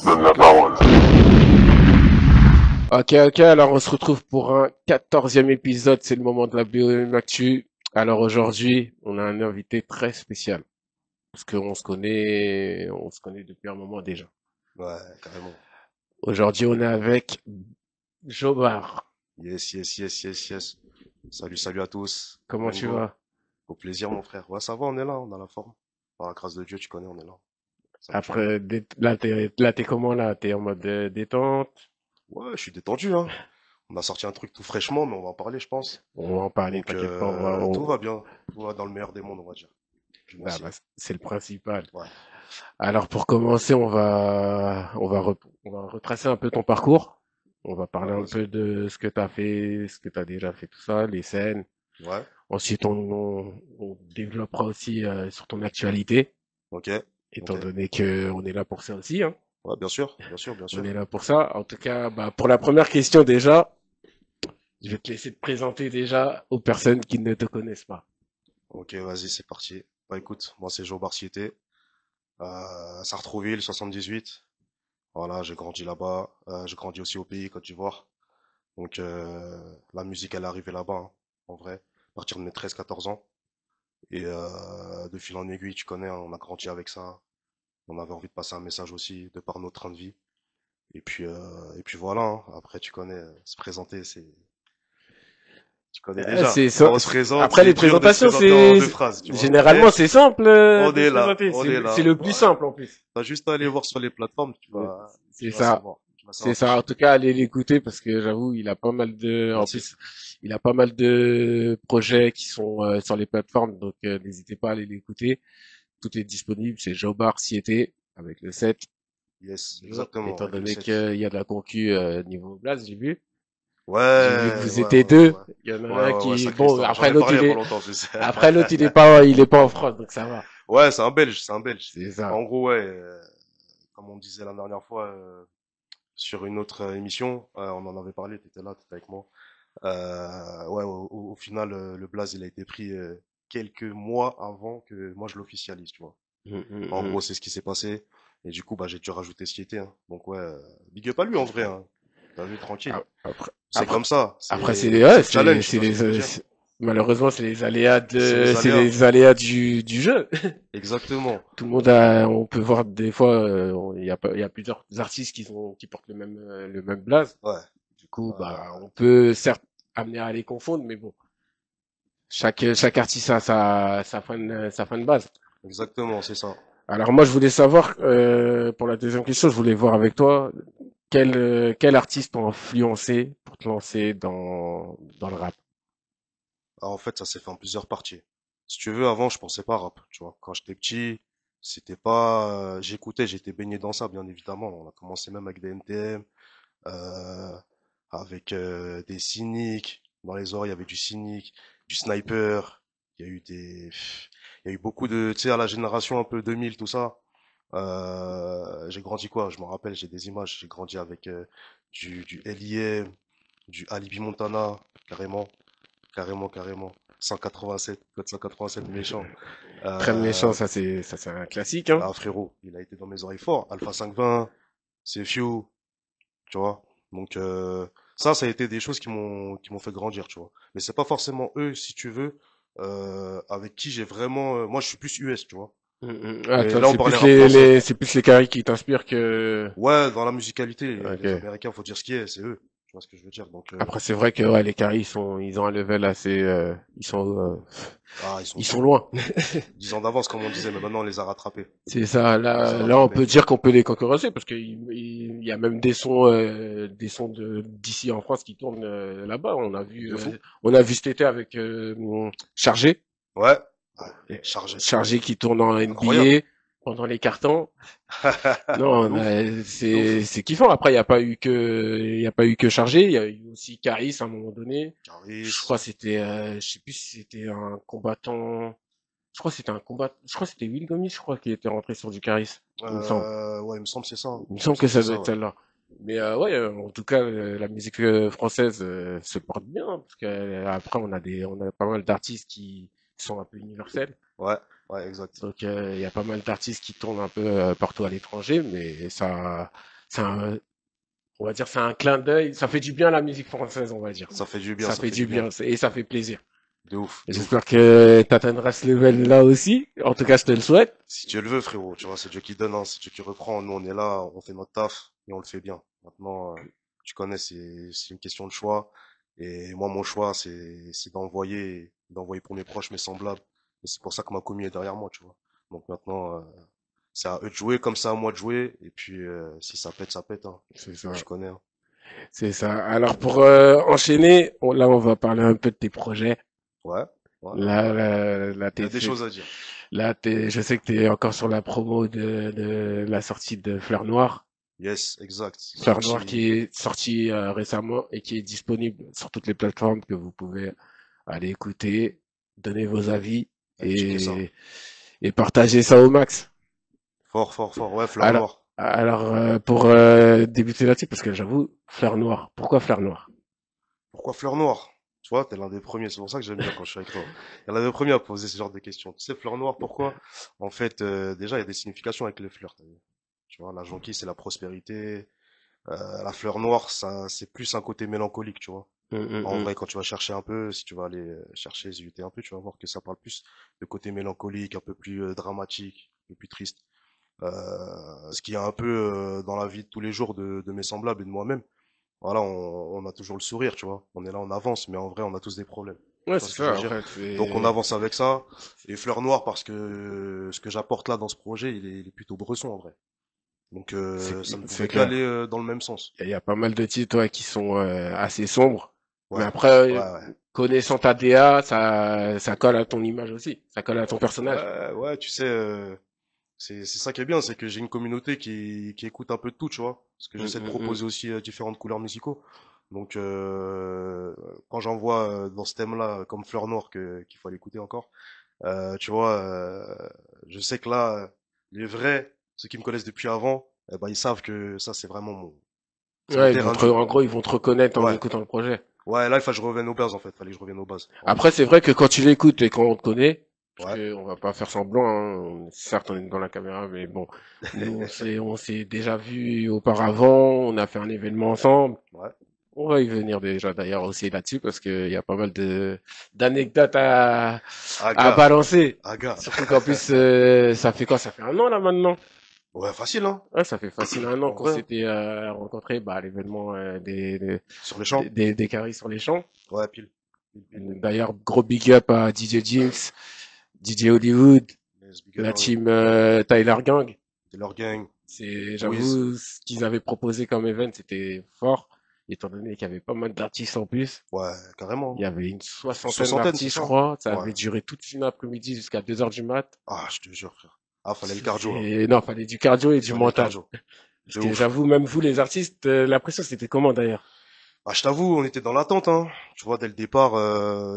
Donne la parole. Ok, alors on se retrouve pour un 14e épisode, c'est le moment de la Actu. Alors aujourd'hui, on a un invité très spécial, parce on se connaît depuis un moment déjà. Ouais, carrément. Aujourd'hui, on est avec Jobar. Yes. Salut à tous. Comment tu Mengo, vas? au plaisir, mon frère. Ouais, ça va, on est là, on a la forme. Par la grâce de Dieu, tu connais, on est là. Ça tue. Après, là, t'es comment là? T'es en mode détente? Ouais, je suis détendu, hein. On a sorti un truc tout fraîchement, mais on va en parler, je pense. On va en parler, Donc, t'inquiète pas, tout va bien. Tout va dans le meilleur des mondes, on va dire. Puis ah, merci. bah, c'est le principal. Ouais, Alors pour commencer, on va retracer un peu ton parcours. On va ouais, parler un vas-y. peu de ce que tu as fait, ce que tu as déjà fait, tout ça, les scènes. Ouais, Ensuite, on développera aussi sur ton actualité, ok, ok. étant donné que on est là pour ça aussi, hein. Ouais, bien On est sûr. là pour ça. En tout cas, bah, pour la première question déjà, je vais te laisser te présenter déjà aux personnes qui ne te connaissent pas. Ok, vas-y, c'est parti. Bah écoute, moi c'est Joe Barciété, Sartrouville, 78. Voilà, j'ai grandi là-bas. J'ai grandi aussi au pays, Côte d'Ivoire. Donc la musique, elle est arrivée là-bas, hein, en vrai, à partir de mes 13-14 ans. Et de fil en aiguille, tu connais, hein, on a grandi avec ça. On avait envie de passer un message aussi, de par notre train de vie. Et puis voilà, hein. Après, tu connais, se présenter, tu connais déjà. Quand on se présente, Après c'est les dur de se présentations, présenter en deux phrases, tu vois. généralement Mais c'est simple on de est se là, présenter. on est C'est là. le plus Voilà. simple en plus. T'as juste à aller voir sur les plateformes, Ouais, tu c'est vas ça. savoir. Tu vas C'est savoir qui je ça. En suis. tout cas, allez l'écouter parce que j'avoue, en Merci. plus, il a pas mal de projets qui sont sur les plateformes, donc n'hésitez pas à aller l'écouter. Tout est disponible. C'est Jobar Siete avec le 7. Yes, Toujours. exactement, Étant avec le donné 7. qu'il y a de la concu niveau Blast, j'ai vu. J'ai vu que Ouais, vous ouais, étiez ouais, ouais, deux. ouais. Il y en a un Ouais, qui, sacrée bon, histoire. J'en ai parlé il y a pas longtemps, je sais. après l'autre, il est pas en France, donc ça va. Ouais, c'est un Belge, c'est un Belge. C'est ça. En gros, ouais, comme on disait la dernière fois sur une autre émission, on en avait parlé, t'étais là, t'étais avec moi. Ouais, au final, le Blaze, il a été pris quelques mois avant que moi je l'officialise, tu vois. Hum, hum, En hum. gros, c'est ce qui s'est passé. Et du coup, bah, j'ai dû rajouter ce qui était, hein. Donc ouais, big up à lui en vrai, hein. T'as vu, tranquille. Après, C'est après, comme ça, après, c'est le challenge, tu c'est vois ce que je veux dire? malheureusement, C'est les c'est aléas. les aléas du jeu. Exactement. Tout le monde a, on peut voir des fois, il y a plusieurs artistes qui portent le même blaze. Ouais. Du coup, bah, Euh, on peut certes amener à les confondre, mais bon, chaque artiste a sa fan base. Exactement, c'est ça. Alors moi, je voulais savoir, pour la deuxième question, je voulais voir avec toi, quel artiste t'a influencé pour te lancer dans le rap? Ah, en fait, ça s'est fait en plusieurs parties. Si tu veux, avant, je pensais pas rap, tu vois. Quand j'étais petit, c'était pas, j'écoutais, j'étais baigné dans ça, bien évidemment. On a commencé même avec des NTM, euh, avec des cyniques. Dans les oreilles, il y avait du cynique, du sniper. Il y a eu il y a eu beaucoup de, tu sais, à la génération un peu 2000, tout ça. J'ai grandi quoi? Je me rappelle, j'ai des images. J'ai grandi avec du L.I.M, du Alibi Montana, carrément. Carrément. 187, code 187 méchant. Très méchant, Euh, ça c'est un classique, hein. ah frérot, il a été dans mes oreilles fort. Alpha 520, c'est Few, tu vois. Donc ça a été des choses qui m'ont fait grandir, tu vois. Mais c'est pas forcément eux, si tu veux, avec qui j'ai vraiment. Moi, je suis plus US, tu vois. Ah, Mais toi, là, on parlait rap français. c'est plus les carrés qui t'inspirent que, Ouais, dans la musicalité, les ok. Américains, faut dire ce qui est, c'est eux. Tu vois ce que je veux dire. Donc Après, c'est vrai que, ouais, les carrés, ils ont un level assez, ah, ils sont ils sont durs. loin. 10 ans d'avance, comme on disait, mais maintenant on les a rattrapés. C'est ça. On les a Là, on rattrapés. peut dire qu'on peut les concurrencer parce il y a même des sons d'ici en France qui tournent là-bas. De fou. On a vu cet été avec Chargé, Ouais. Ouais. Chargé. Chargé qui tourne en Incroyable. NBA pendant les cartons. Non, De ouf. De ouf. c'est kiffant. Après, il y a pas eu que Chargé. Il y a eu aussi Caris à un moment donné. Je Caris. crois que c'était, je sais plus si c'était un combattant. Je crois que c'était Will Gomis, je crois, qui était rentré sur du Caris, il me semble. Ouais, il me semble que c'est ça. Il me Il me semble que semble que ça c'est doit ça, être ouais. celle-là. Mais ouais, en tout cas, la musique française se porte bien, hein, parce que après on a pas mal d'artistes qui sont un peu universels. Ouais. Ouais, exact. Donc, il y a pas mal d'artistes qui tournent un peu partout à l'étranger, mais c'est un, on va dire, c'est un clin d'œil. Ça fait du bien à la musique française, on va dire. Ça fait du bien, Ça ça fait fait du du bien. bien et ça fait plaisir. De ouf, de ouf. J'espère que tu atteindras ce level-là aussi. En tout cas, je te le souhaite. Si Dieu le veut, frérot, tu vois, c'est Dieu qui donne, hein, c'est Dieu qui reprend. Nous, on est là, on fait notre taf et on le fait bien. Maintenant, tu connais, c'est une question de choix. Et moi, mon choix, c'est d'envoyer pour mes proches, mes semblables. Et c'est pour ça que ma commu est derrière moi, tu vois. Donc maintenant, c'est à eux de jouer comme ça, à moi de jouer. Et puis, si ça pète, ça pète, hein. C'est ça. Tu connais, hein. C'est ça. Alors, pour enchaîner, là, on va parler un peu de tes projets. Ouais, ouais, ouais, Là, ouais. là, Il y a des choses à dire. je sais que tu es encore sur la promo de la sortie de Fleur Noire. Yes, exact. Fleur Noire qui Sorti. est sortie récemment et qui est disponible sur toutes les plateformes que vous pouvez aller écouter, donner vos avis Allez, checker ça. et, et partager ça au max. Fort, fort, fort. Ouais, fleur Alors, noire. pour débuter là-dessus, parce que j'avoue, Fleur Noire. Pourquoi Fleur Noire? Pourquoi fleur noire? Tu vois, t'es l'un des premiers. C'est pour ça que j'aime bien quand je suis avec toi. T'es l'un des premiers à poser ce genre de questions. Tu sais, fleur noire, pourquoi? En fait, déjà, il y a des significations avec les fleurs. T'as vu. Tu vois, la jonquille, c'est la prospérité. La fleur noire, ça, c'est plus un côté mélancolique, tu vois. Hum, hum, En hum. vrai, quand tu vas chercher un peu, si tu vas aller chercher, zioter un peu, tu vas voir que ça parle plus de côté mélancolique, un peu plus dramatique, un peu plus triste. Ce qui est un peu dans la vie de tous les jours de mes semblables et de moi-même. Voilà, on a toujours le sourire, tu vois. On est là, on avance, mais en vrai, on a tous des problèmes. Ouais, Tu vois c'est ce que je veux ça. dire? Après, Donc on c'est avance avec ça. Et Fleur Noire, parce que ce que j'apporte là dans ce projet, il est plutôt bresson en vrai. Donc c'est ça ne c'est pouvait qu'aller clair. dans le même sens. Il y a pas mal de titres ouais, qui sont assez sombres. Mais Ouais, après, ouais, ouais. connaissant ta DA, ça colle à ton image aussi. Ça colle à ton personnage. Ouais, ouais, tu sais, c'est ça qui est bien, c'est que j'ai une communauté qui écoute un peu de tout, tu vois. Parce que Hum, j'essaie de hum, hum. proposer aussi différentes couleurs musicaux. Donc quand j'en vois dans ce thème-là, comme Fleur Noire, qu'il faut aller écouter encore. Tu vois, je sais que là, les vrais, ceux qui me connaissent depuis avant, eh ben, ils savent que ça, c'est mon Ouais, terrain de jeu. en gros, ils vont te reconnaître en Ouais, écoutant le projet. ouais, là, il faut que je revienne aux bases, en fait. Fallait que je revienne aux bases. Voilà. Après, c'est vrai que quand tu l'écoutes et quand on te connaît, parce Ouais, que on va pas faire semblant, hein, certes on est dans la caméra, mais bon, nous on s'est déjà vu auparavant, on a fait un événement ensemble. ouais. On va y venir déjà d'ailleurs aussi là-dessus parce qu'il y a pas mal de d'anecdotes à Aga, balancer. aga. Surtout qu'en plus, ça fait quoi? Ça fait un an là maintenant? Ouais, facile, hein. Ouais, ça fait facile un an En qu'on vrai, hein. s'était rencontrés bah, à l'événement Sur les champs. des Caries sur les champs. Ouais, pile. Pile, pile. D'ailleurs, gros big up à DJ Jinx, DJ Hollywood, Yes, big up la à eux. team Tyler Gang. C'est leur gang. Wiz. J'avoue, ce qu'ils avaient proposé comme event, c'était fort, étant donné qu'il y avait pas mal d'artistes en plus. Ouais, Il y carrément. avait une Une soixantaine soixantaine, c'est d'artistes, je ça? crois. Ça Ouais. avait duré toute une après-midi jusqu'à 2 heures du mat. Ah, je te jure, frère. Ah, fallait le cardio, là. Non, fallait du cardio et du Fallait le mental. cardio. Parce De que ouf. j'avoue, même vous, les artistes, l'impression c'était comment d'ailleurs? Ah, je t'avoue, on était dans l'attente, hein. Tu vois, dès le départ,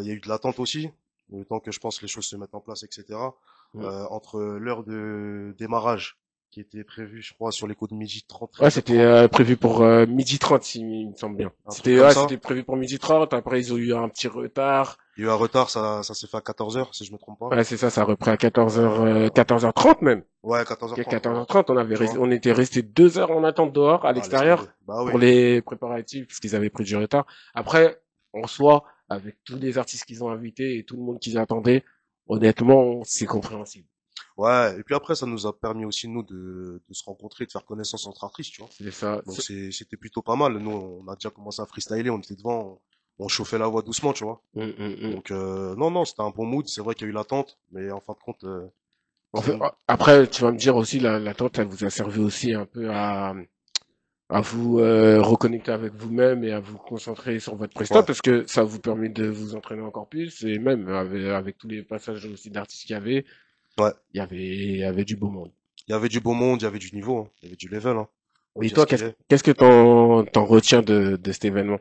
il y a eu de l'attente aussi. Le temps que je pense les choses se mettent en place, etc. Mm. Entre l'heure de démarrage, qui était prévue, je crois, sur les coups de midi 30, Ouais, 13 heures c'était 30, prévu pour midi 30, si, il me semble bien. un truc comme ça. C'était prévu pour midi 30. Après, ils ont eu un petit retard. Il y a eu un retard, ça s'est fait à 14 heures, si je me trompe pas. Ouais, c'est ça, ça a repris à 14h, Euh, 14h30 même. ouais, 14h30, ouais. 14h30, Tu vois? on était resté 2 heures en attente dehors, à Ah, laisse tomber. l'extérieur, Bah oui. pour les préparatifs, parce qu'ils avaient pris du retard. Après, en soi, avec tous les artistes qu'ils ont invités et tout le monde qu'ils attendaient, honnêtement, c'est compréhensible. Ouais, et puis après, ça nous a permis aussi, nous, de se rencontrer, de faire connaissance entre artistes, tu vois. C'est ça. Donc c'était plutôt pas mal. Nous, on a déjà commencé à freestyler, on était devant, on chauffait la voix doucement, tu vois. Mm. Donc non, non, c'était un bon mood. C'est vrai qu'il y a eu l'attente, mais en fin de compte, En c'est fait, bon. après, tu vas me dire aussi, l'attente, elle vous a servi aussi un peu à vous reconnecter avec vous-même et à vous concentrer sur votre prestat Ouais, parce que ça vous permet de vous entraîner encore plus et même avec tous les passages aussi d'artistes qu'il y avait, ouais. il y avait du beau monde. Il y avait du beau monde, il y avait du niveau, hein. Il y avait du level, hein. Faut Et dire toi, ce qui est. qu'est-ce que t'en retiens de cet événement?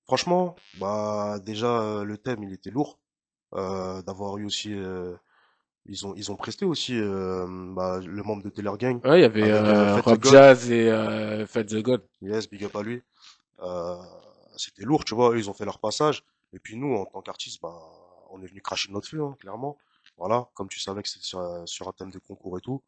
Franchement, bah déjà le thème, il était lourd. D'avoir eu aussi, ils ont presté aussi bah, le membre de Taylor Gang Ouais, il y avait avec Fat the Rob God. Jazz et Fat the God. Yes, big up à lui. Euh, C'était lourd, tu vois. Eux, ils ont fait leur passage. Et puis nous, en tant qu'artistes, bah, on est venu cracher de notre feu, hein, clairement. Voilà, comme tu savais que c'était sur un thème de concours et tout.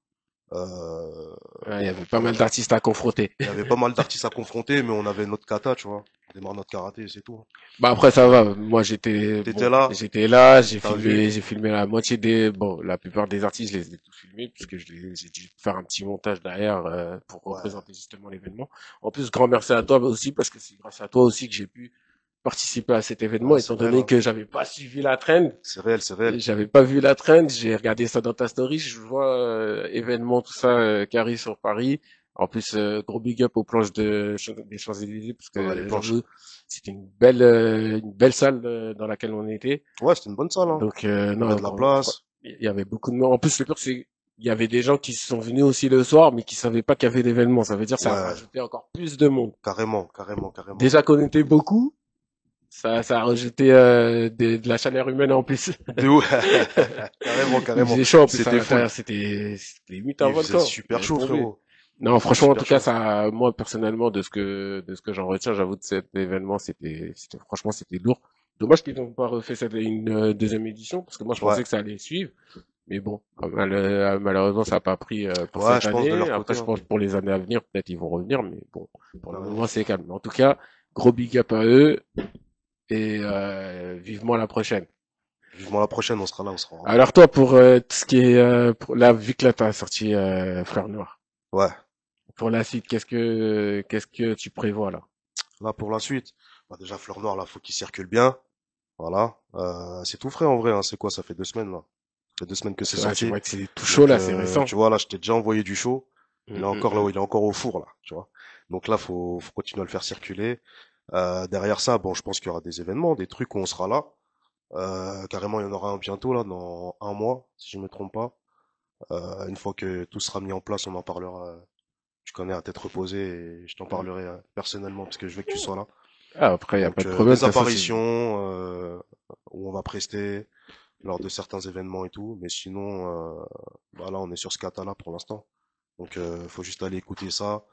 Euh, Ouais, il y avait pas voilà, mal d'artistes à confronter. il y avait pas mal d'artistes à confronter, mais on avait notre kata, tu vois. On démarre notre karaté, c'est tout. Bah après ça va, moi j'étais T'étais bon, là, j'étais là, t'as vu? j'ai filmé la moitié des bon, la plupart des artistes, je les ai tous filmés puisque j'ai dû faire un petit montage derrière pour Ouais, représenter justement l'événement. En plus, grand merci à toi aussi parce que c'est grâce à toi aussi que j'ai pu participer à cet événement ouais, c'est étant réel, donné hein. que j'avais pas suivi la trend. C'est réel, c'est réel. J'avais pas vu la trend, j'ai regardé ça dans ta story, je vois événement tout ça qui arrive sur Paris. En plus, gros big up aux planches des Champs-Élysées parce Ouais, les que planches. j'avoue, c'était une belle salle dans laquelle on était. Ouais, c'était une bonne salle, hein. Donc Il y avait non, de la place. il y avait beaucoup de monde. En plus, le pire c'est il y avait des gens qui sont venus aussi le soir, mais qui savaient pas qu'il y avait d'événement. Ça veut dire que ça a Ouais, rajouté encore plus de monde. carrément, carrément, carrément. Déjà qu'on était beaucoup, ça a rajouté de la chaleur humaine en plus. De ouf. Carrément, Il carrément. faisait chaud en plus à C'était full. l'intérieur, c'était limite un Il faisait volcan. super Laisse chaud, tomber. frérot. Non, Il faisait franchement, en super tout cas, chaud. ça, moi personnellement, de ce que j'en retiens, j'avoue de cet événement, franchement, c'était lourd. Dommage qu'ils n'ont pas refait une deuxième édition, parce que moi, je Ouais, pensais que ça allait suivre. Mais bon, malheureusement, ça n'a pas pris pour ouais, cette je pense de année. leur Après, côté, je hein. pense pour les années à venir, peut-être ils vont revenir, mais bon, pour le Carrément. moment, c'est calme. En tout cas, gros big up à eux et vivement la prochaine. Vivement la prochaine, on sera là, on sera vraiment là. Alors toi, pour tout ce qui est, pour là, vu que là t'as sorti Fleur Noire, Ouais. pour la suite, qu'est-ce que tu prévois là? Là, pour la suite. Bah, déjà, Fleur Noire, là, faut qu'il circule bien. Voilà. C'est tout frais, en vrai, hein. C'est quoi? Ça fait 2 semaines, là. Ça fait 2 semaines que c'est C'est sorti. vrai que c'est tout chaud Donc, là, c'est récent. tu vois, là, je t'ai déjà envoyé du show. Hum, hum, hum. Il est encore au four, là, tu vois. Donc là, faut continuer à le faire circuler. Derrière ça, bon, je pense qu'il y aura des événements, des trucs où on sera là. Carrément, il y en aura un bientôt, là, dans un mois, si je me trompe pas. Une fois que tout sera mis en place, on en parlera. Tu connais à tête reposée et je t'en parlerai personnellement parce que je veux que tu sois là. Ah, après, y a pas Donc, de problème, de des toute façon, c'est apparitions où on va prester lors de certains événements et tout. Mais sinon, bah là, on est sur ce kata-là pour l'instant. Donc, faut juste aller écouter ça.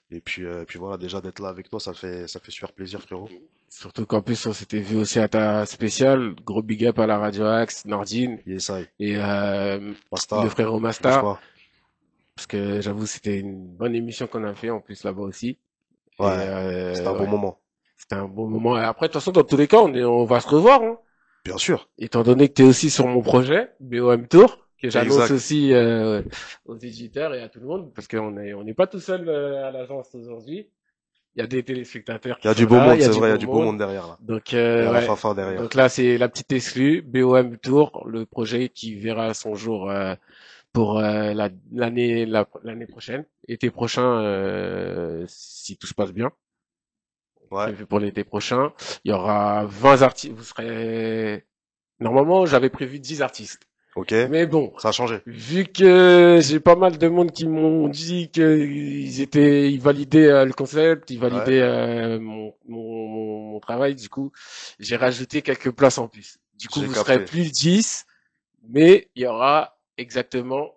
Et puis voilà, déjà d'être là avec toi, ça fait super plaisir, frérot. surtout qu'en plus on s'était vu aussi à ta spéciale, gros big up à la Radio Axe, Nordine Yesaï, et le Basta, frérot bouge Masta, pas. parce que j'avoue c'était une bonne émission qu'on a fait en plus là-bas aussi. Et Ouais, c'était un bon ouais, moment. c'était un bon moment. Et après, de toute façon, dans tous les cas, on va se revoir, hein. Bien sûr. Étant donné que tu es aussi sur mon projet, BOM Tour, que j'annonce Exact. aussi aux éditeurs et à tout le monde, parce on n'est pas tout seul à l'agence aujourd'hui. Il y a des téléspectateurs Il qui y a du sont beau là, il monde, y a c'est du vrai, il y a beau du beau monde. monde derrière là. Donc Il y a la ouais, fanfare donc derrière. là c'est la petite exclue, BOM Tour, le projet qui verra son jour pour l'année prochaine, été prochain si tout se passe bien. Ouais, Prévu pour l'été prochain. Il y aura 20 artistes. Vous serez... Normalement, j'avais prévu 10 artistes. ok. Mais bon, Ça a changé. vu que j'ai pas mal de monde qui m'ont dit ils validaient le concept, ils Ouais, validaient mon travail, du coup, j'ai rajouté quelques places en plus. Du coup, j'ai vous serez capté. plus 10, mais il y aura exactement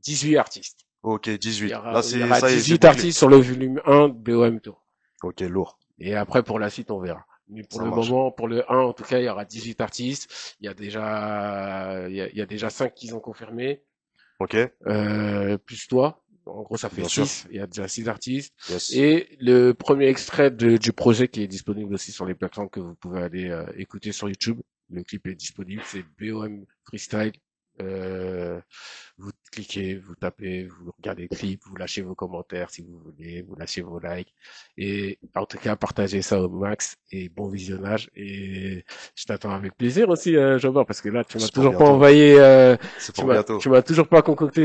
18 artistes. Ok, 18. Là, Il y c'est, aura ça y est, c'est 18 bouclé. artistes sur le volume 1 de BOM Tour. Ok, lourd. Et après, pour la suite, on verra. Mais pour Ça le marche. moment, pour le 1, en tout cas, il y aura 18 artistes. Il y a déjà 5 qui ont confirmé, Ok, plus toi. En gros, ça fait bien sûr. 6. Il y a déjà 6 artistes. Yes. Et le premier extrait du projet qui est disponible aussi sur les plateformes que vous pouvez aller écouter sur YouTube. Le clip est disponible, c'est BOM Freestyle. Euh, vous cliquez, vous tapez, vous regardez le clip, vous lâchez vos commentaires si vous voulez, vous lâchez vos likes. Et en tout cas, partagez ça au max et bon visionnage. Et je t'attends avec plaisir aussi, Jobber, parce que là, tu m'as C'est pour toujours pas bientôt. envoyé, C'est pour bientôt. tu m'as toujours pas concocté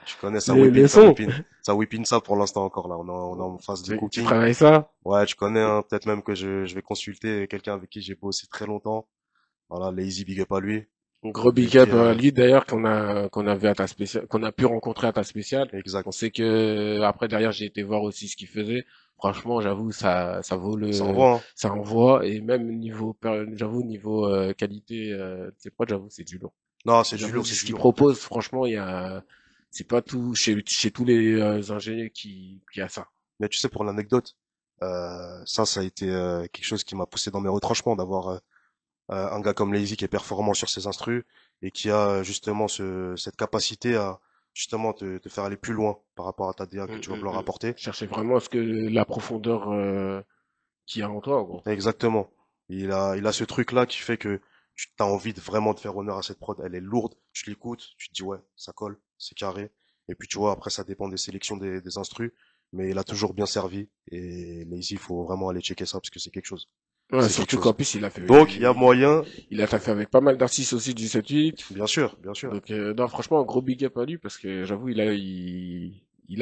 Tu connais, ça whipping, le ça son. whipping. Ça whipping ça pour l'instant encore là. On est en phase de Tu cooking. travailles ça? Ouais, tu connais, hein, peut-être même que je vais consulter quelqu'un avec qui j'ai bossé très longtemps. Voilà, Lazy, big up à lui. Un gros Avec big qui, up à lui d'ailleurs qu'on a vu à ta spéciale, qu'on a pu rencontrer à ta spéciale. On exact. sait que après derrière j'ai été voir aussi ce qu'il faisait. Franchement, j'avoue ça vaut Ça le envoie, hein. ça envoie et même j'avoue niveau qualité de ses prods, j'avoue c'est du lourd. Non, c'est du J'avoue lourd, c'est ce du qu'il lourd. propose, franchement, il y a c'est pas tout chez tous les ingénieurs qui a ça. Mais tu sais, pour l'anecdote, ça a été quelque chose qui m'a poussé dans mes retranchements d'avoir Un gars comme Lazy qui est performant sur ses instrus et qui a justement cette capacité à justement te faire aller plus loin par rapport à ta DA que tu vas vouloir Mm. apporter. Chercher vraiment à ce que la profondeur qu'il y a en toi, gros. Exactement. Il a ce truc-là qui fait que tu as envie de vraiment de faire honneur à cette prod. Elle est lourde, tu l'écoutes, tu te dis ouais, ça colle, c'est carré. Et puis tu vois, après ça dépend des sélections des instrus, mais il a toujours bien servi. Et Lazy, il faut vraiment aller checker ça parce que c'est quelque chose. Ouais, C'est quelque surtout qu'en chose. plus, Donc il y a moyen, il a fait avec pas mal d'artistes aussi du 7-8. bien sûr, bien sûr. Donc, non, franchement, un gros big up à lui parce que j'avoue, il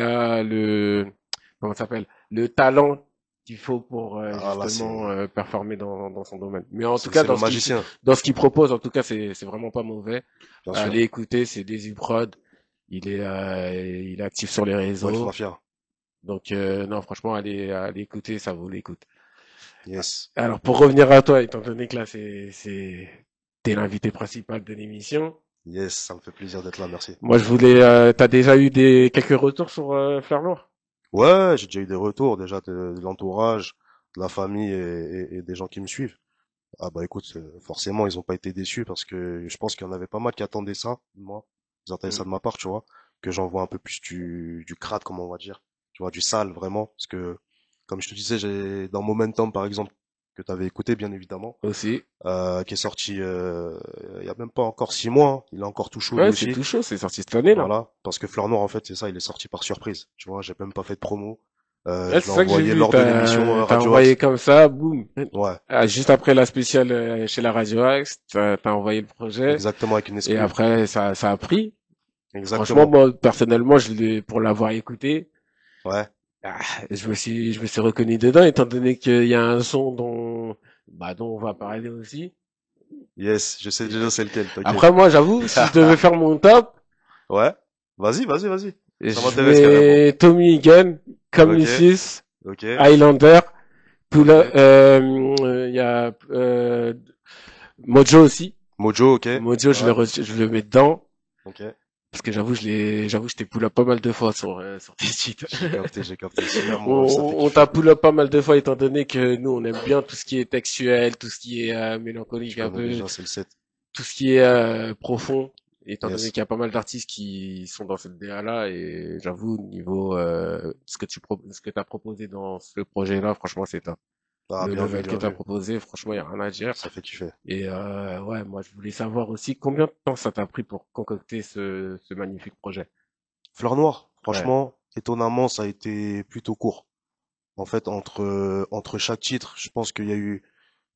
a le, comment ça s'appelle, le talent qu'il faut pour Ah là, justement performer dans son domaine. Mais en tout cas, c'est le magicien, dans ce qu'il propose, en tout cas, c'est vraiment pas mauvais. bien sûr. Allez écouter, c'est Desi Prod. Il est actif sur les Wealth réseaux. Mafia. Donc, non, franchement, allez écouter, ça vaut l'écoute. Yes. Alors, pour revenir à toi, étant donné que là, t'es l'invité principal de l'émission. Yes, ça me fait plaisir d'être là, merci. Moi, t'as déjà eu quelques retours sur Fleur Noire? Ouais, j'ai déjà eu des retours déjà de l'entourage, de la famille et des gens qui me suivent. Ah bah écoute, forcément ils ont pas été déçus parce que je pense qu'il y en avait pas mal qui attendaient ça, moi. Ils attendaient ça Mm. de ma part, tu vois, que j'envoie un peu plus du crade, comme on va dire, tu vois, du sale vraiment, parce que comme je te disais, j'ai dans Momentum par exemple que tu avais écouté bien évidemment, Aussi. qui est sorti il y a même pas encore 6 mois, hein. Il est encore tout chaud lui Ouais, c'est aussi, tout chaud, c'est sorti cette année, là. voilà, parce que Fleur Noire en fait c'est ça, il est sorti par surprise, tu vois, j'ai même pas fait de promo, Ouais, je l'ai c'est ça que j'ai envoyé vu, lors de l'émission t'as Radio envoyé Axe, comme ça, boum. ouais, Ah, juste après la spéciale chez la Radio Axe, t'as envoyé le projet, exactement avec une et exclue, après, ça a pris. Franchement, exactement, moi, personnellement, pour l'avoir écouté, ouais. ah, je me suis reconnu dedans, étant donné qu'il y a un son dont on va parler aussi. Yes, je sais déjà c'est lequel, t'inquiète. Après, moi, j'avoue, si je devais faire mon top, Ouais. Vas-y, vas-y, vas-y. Ça je m'intéresse carrément. mets Tommy Gun, Ok, Kamnisis, ok, Highlander, ok. il y a Mojo aussi. Mojo, ok. Mojo, Ouais, je le mets dedans. ok. Parce que j'avoue, je t'ai pull up pas mal de fois sur tes sites. J'ai capté. Super mon ref, ça fait On t'a kiffer. pull up pas mal de fois étant donné que nous, on aime bien tout ce qui est textuel, tout ce qui est Tu mélancolique un connais peu, déjà, c'est le 7. tout ce qui est profond, étant donné Yes. qu'il y a pas mal d'artistes qui sont dans cette DA-là, et j'avoue, niveau ce que t'as proposé dans ce projet-là, franchement, c'est top. Ah, Le bien vu, level que bien t'as vu. proposé, franchement, il y a rien à dire. Ça fait kiffer. Et ouais, moi, je voulais savoir aussi combien de temps ça t'a pris pour concocter ce magnifique projet. Fleur Noire, Ouais, franchement, étonnamment, ça a été plutôt court. En fait, entre chaque titre, je pense qu'il y a eu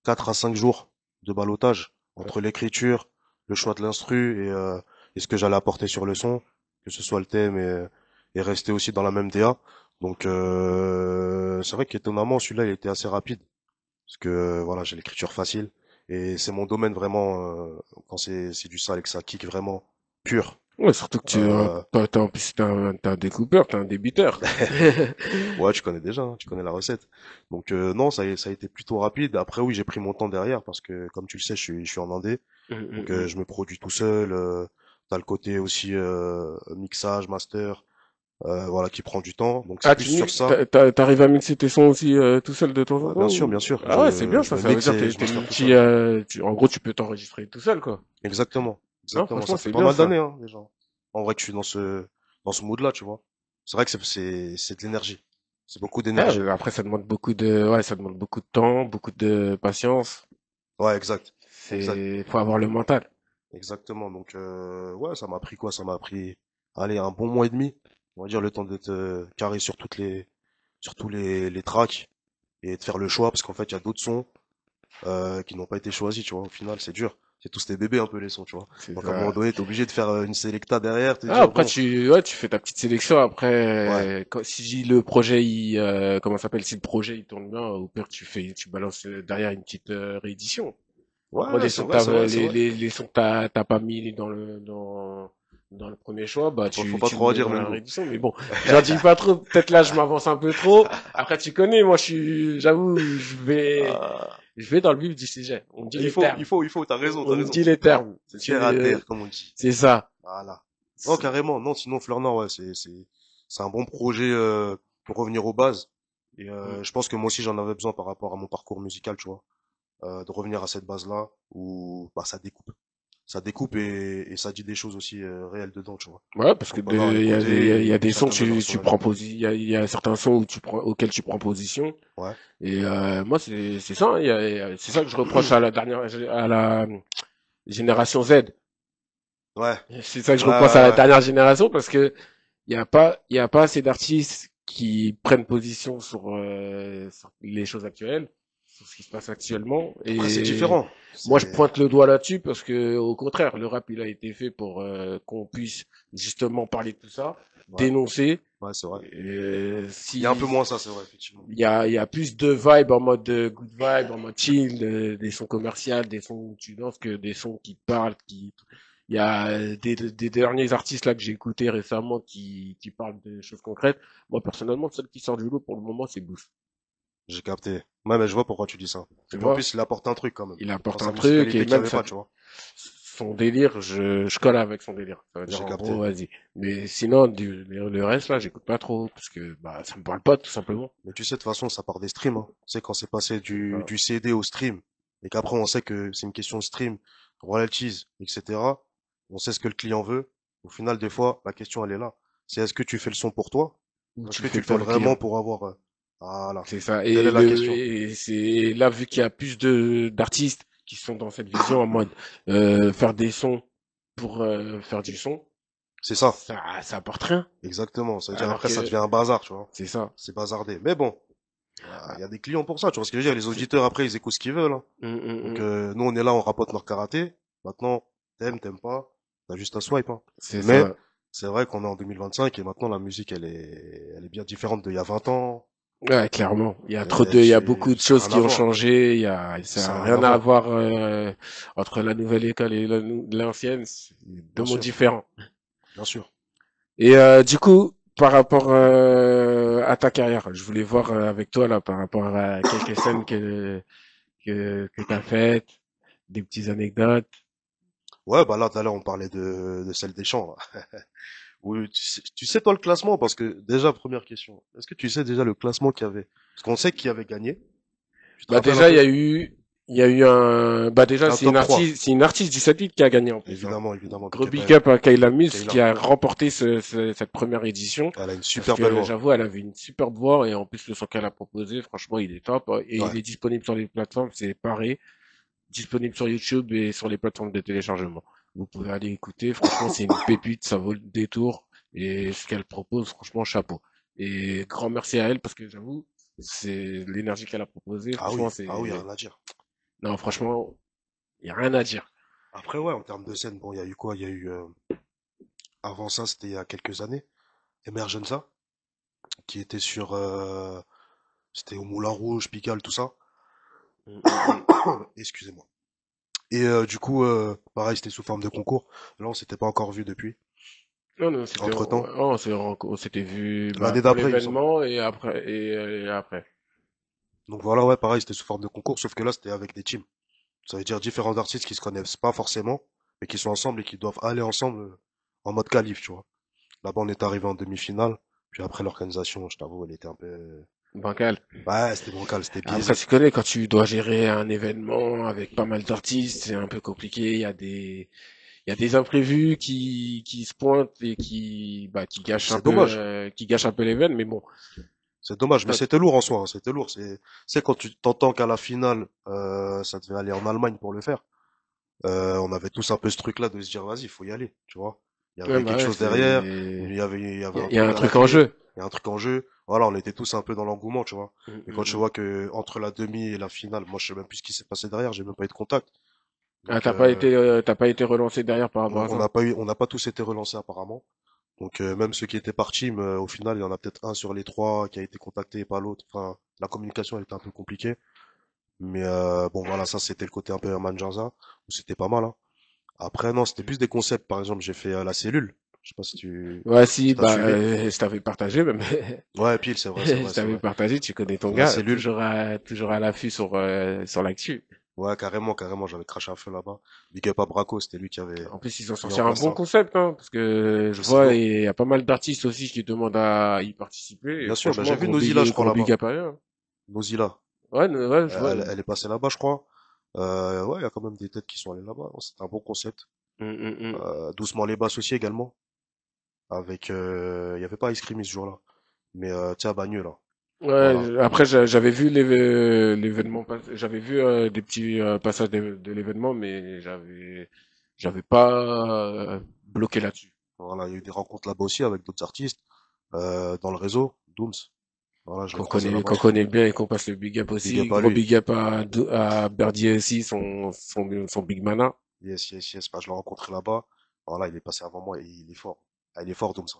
4 à 5 jours de ballottage ouais. entre l'écriture, le choix de l'instru et ce que j'allais apporter sur le son, que ce soit le thème et rester aussi dans la même DA. Donc c'est vrai qu'étonnamment celui-là il était assez rapide parce que voilà j'ai l'écriture facile et c'est mon domaine vraiment quand c'est du sale et que ça kick vraiment pur. Ouais, surtout que Euh, en plus, t'es un découpeur, t'es un débiteur. ouais tu connais déjà, hein, tu connais la recette. Donc non ça a été plutôt rapide. Après oui j'ai pris mon temps derrière parce que comme tu le sais je suis en indé. Hum, hum, Donc hum. je me produis tout seul. T'as le côté aussi mixage, master, voilà, qui prend du temps. Donc c'est Ah, plus sur ça. t'arrives à mixer tes sons aussi tout seul de temps en Ouais, temps bien ou... sûr. Ah ouais, c'est bien Je ça, me ça veut mixe dire et je t'es master tout seul. multi, en gros, tu peux t'enregistrer tout seul, quoi. Exactement, Non, exactement. franchement, Ça fait c'est pas bien mal ça. d'années, hein, déjà. En vrai que je suis dans ce mood-là, tu vois. C'est vrai que c'est de l'énergie. C'est beaucoup Ah, d'énergie. après, ça demande beaucoup de temps, beaucoup de patience. Ouais, exact, exact, Faut avoir le mental. exactement. Donc ouais, ça m'a pris quoi? Ça m'a pris, allez, un bon mois et demi. On va dire le temps d'être carré sur tous les tracks et de faire le choix parce qu'en fait il y a d'autres sons qui n'ont pas été choisis, tu vois. Au final, c'est dur. C'est tous des bébés un peu les sons, tu vois. C'est Donc à un moment ça. donné, t'es obligé de faire une selecta derrière, te Ah, dire après, bon, ouais, tu fais ta petite sélection. ouais, Après, si le projet, comment ça s'appelle, si le projet, il tourne bien, au pire, tu balances derrière une petite réédition. Après, ouais, c'est vrai, c'est vrai, c'est vrai. les sons que t'as pas mis dans le premier choix, bah, Faut pas tu le trop en mets dire, dans la Mengo. réédition. Mais bon, j'en dis pas trop. Peut-être là, je m'avance un peu trop. Après, tu connais, moi, j'avoue, Ah, je vais dans le vif du sujet. On me dit les termes. t'as raison, On t'as me raison. dit les termes. C'est terre à terre, comme on dit. C'est ça. Voilà. Non, carrément, non, sinon Fleur Nord, ouais, c'est un bon projet pour revenir aux bases. Et je pense que moi aussi j'en avais besoin par rapport à mon parcours musical, tu vois. de revenir à cette base-là où bah, ça découpe. Ça découpe et ça dit des choses aussi réelles dedans, tu vois. Ouais, parce que Donc maintenant, à il y a écouter et des sons que chacun donne leur tu son prends avis. il y a certains sons où auxquels tu prends position. Ouais. Et moi, c'est ça, hein, c'est ça que je reproche à la à la génération Z. Ouais. C'est ça que je Ouais, reproche à ouais, la ouais. dernière génération parce que il y a pas assez d'artistes qui prennent position sur les choses actuelles, sur ce qui se passe actuellement. Après, c'est Et différent. moi, je C'est... pointe le doigt là-dessus parce que, au contraire, le rap, il a été fait pour qu'on puisse justement parler de tout ça, Ouais, dénoncer. ouais, c'est vrai. Il y a un peu Si moins ça, c'est vrai, effectivement. il y a plus de vibe en mode good vibe, en mode chill, des sons commerciaux, des sons où tu danses que des sons qui parlent, qui il y a des derniers artistes là que j'ai écoutés récemment qui parlent de choses concrètes. Moi personnellement, celle qui sort du lot pour le moment, c'est Boost. J'ai capté. Ouais, mais je vois pourquoi tu dis ça. Et Tu puis en vois, plus, il apporte un truc quand même. il Dans apporte sa un truc et musicalité qu'il n'y même avait ça, pas, tu vois. son délire, je colle avec son délire. Ça veut dire J'ai en capté. gros, vas-y. Mais sinon, le reste là, j'écoute pas trop parce que bah ça me parle pas tout simplement. Mais tu sais, de toute façon, ça part des streams, hein. Tu sais, quand c'est passé Voilà. du CD au stream, et qu'après on sait que c'est une question de stream, royalties, etc., on sait ce que le client veut. Au final, des fois, la question, elle est là. C'est est-ce que tu fais le son pour toi? Où Ou est-ce tu que fais tu le fais pour le vraiment client. pour avoir, voilà. C'est ça. Telle est la question. Et c'est là, vu qu'il y a plus d'artistes qui sont dans cette vision en mode faire des sons pour faire du son, C'est ça. ça apporte rien. Exactement. Ça veut dire Alors après, ça que devient un bazar, tu vois. c'est ça. C'est bazardé. Mais bon, il y a des clients pour ça, tu vois ce que je veux dire. Les C'est- auditeurs, après, ils écoutent ce qu'ils veulent, hein. Donc, hum. nous, on est là, on rapote notre karaté. Maintenant, t'aimes pas, t'as juste à swipe, hein. C'est Mais, ça. c'est vrai qu'on est en 2025 et maintenant, la musique, elle est bien différente d'il y a 20 ans. Ouais, clairement. Il y a Et il y a beaucoup de ça n'a choses rien à qui ont voir. changé. Ça Ça a n'a rien à rien à voir. voir entre la nouvelle école et l'ancienne. C'est deux Bien mondes sûr. différents. Bien sûr. Et du coup, par rapport à ta carrière, je voulais voir avec toi là, par rapport à quelques scènes que tu as faites, des petites anecdotes. Ouais, bah là, tout à l'heure, on parlait de celle des champs, là. Oui, tu sais, toi, le classement, parce que, déjà, première question. Est-ce que tu sais déjà le classement qu'il y avait? Parce qu'on sait qui avait gagné. Tu te Bah rappelles un déjà, peu? il y a eu un, bah déjà, Un top 3. c'est une artiste du 7 qui a gagné en plus, hein. Évidemment, évidemment, Gros Big big Up up à Kayla Mills qui Kayla. a remporté cette première édition. Elle a une Parce super belle que voix. j'avoue, elle avait une superbe voix et en plus le son qu'elle a proposé, franchement, il est top. Et Ouais, il est disponible sur les plateformes, c'est pareil, disponible sur YouTube et sur les plateformes de téléchargement. Vous pouvez aller écouter, franchement, c'est une pépite, ça vaut le détour. Et ce qu'elle propose, franchement, chapeau. Et grand merci à elle parce que j'avoue, c'est l'énergie qu'elle a proposée, franchement, ah oui, c'est... rien à dire. Non, franchement, il y a rien à dire. Après, ouais, en termes de scène, bon, il y a eu quoi? Il y a eu, avant ça, c'était il y a quelques années, Emergenza, qui était sur, c'était au Moulin Rouge, Pigalle, tout ça. Mm. Excusez-moi. Et du coup, pareil, c'était sous forme de concours. Là, on s'était pas encore vu depuis. Non, non, c'était, Entre-temps, on s'était vu, bah, l'année pour d'après, il me semble. l'événement et après. Donc voilà, ouais, pareil, c'était sous forme de concours, sauf que là, c'était avec des teams. Ça veut dire différents artistes qui se connaissent pas forcément, mais qui sont ensemble et qui doivent aller ensemble en mode qualif, tu vois. Là-bas, on est arrivé en demi-finale. Puis après, l'organisation, je t'avoue, elle était un peu... Bancal. Ouais, c'était bancal, c'était Après, biaisé. tu connais, quand tu dois gérer un événement avec pas mal d'artistes, c'est un peu compliqué. Il y a des imprévus qui se pointent et C'est dommage. qui gâchent un peu l'événement. Mais bon, C'est dommage, mais t'as- c'était lourd en soi, hein, c'était lourd. C'est quand tu t'entends qu'à la finale, ça devait aller en Allemagne pour le faire. On avait tous un peu ce truc-là de se dire, vas-y, il faut y aller, tu vois. Il y ouais, avait bah quelque ouais, chose derrière, il y avait un il y a truc un à la truc en clé, jeu. il y a un truc en jeu. Voilà, on était tous un peu dans l'engouement, tu vois. Mm, Mais quand mm, tu mm. vois que entre la demi et la finale, moi je sais même plus ce qui s'est passé derrière, j'ai même pas eu de contact. Ah, Donc t'as pas été relancé derrière par rapport à ça. on n'a pas tous été relancés apparemment. Donc même ceux qui étaient par team, au final, il y en a peut-être un sur les trois qui a été contacté et pas l'autre. Enfin, la communication elle était un peu compliquée. Mais bon voilà, ça c'était le côté un peu Manjanza, où c'était pas mal, hein. Après non, c'était plus des concepts. Par exemple, j'ai fait la cellule. Je sais pas Ouais, si, si t'as bah, suivi. je t'avais partagé même. Ouais, pile, c'est vrai, c'est Je vrai, c'est t'avais vrai. partagé, tu connais ton La gars, cellule. toujours à l'affût sur l'actu. Ouais, carrément, carrément, j'avais craché un feu là-bas. Big up à Braco, c'était lui qui avait En plus, ils ont mis sorti en un place bon ça. concept, hein, parce que je C'est vois, lourd. il y a pas mal d'artistes aussi qui demandent à y participer, et Bien sûr, bah, j'ai franchement, vu Nozilla, je crois, gros big là-bas. up à eux, hein. Nozilla. Ouais, ouais, je vois. Elle est passée là-bas, je crois. Ouais, il y a quand même des têtes qui sont allées là-bas. C'était un bon concept. Mm. Doucement les basses aussi également. Avec, il y avait pas Ice Cream ce jour-là. Mais, tu sais, à Bagneux, là. Voilà. Ouais, après j'avais vu l'événement, j'avais vu des petits passages de l'événement, mais j'avais pas bloqué là-dessus. Voilà, il y a eu des rencontres là-bas aussi avec d'autres artistes, dans le réseau, Dooms. Voilà, je l'ai croisé Qu'on là-bas. connaît bien et qu'on passe le big up Big aussi. up à Gros lui. big up à Birdie aussi, son big mana. Yes, yes, yes. Bah, je l'ai rencontré là-bas. Voilà, il est passé avant moi et il est fort. Ah, il est fort, Dooms, hein.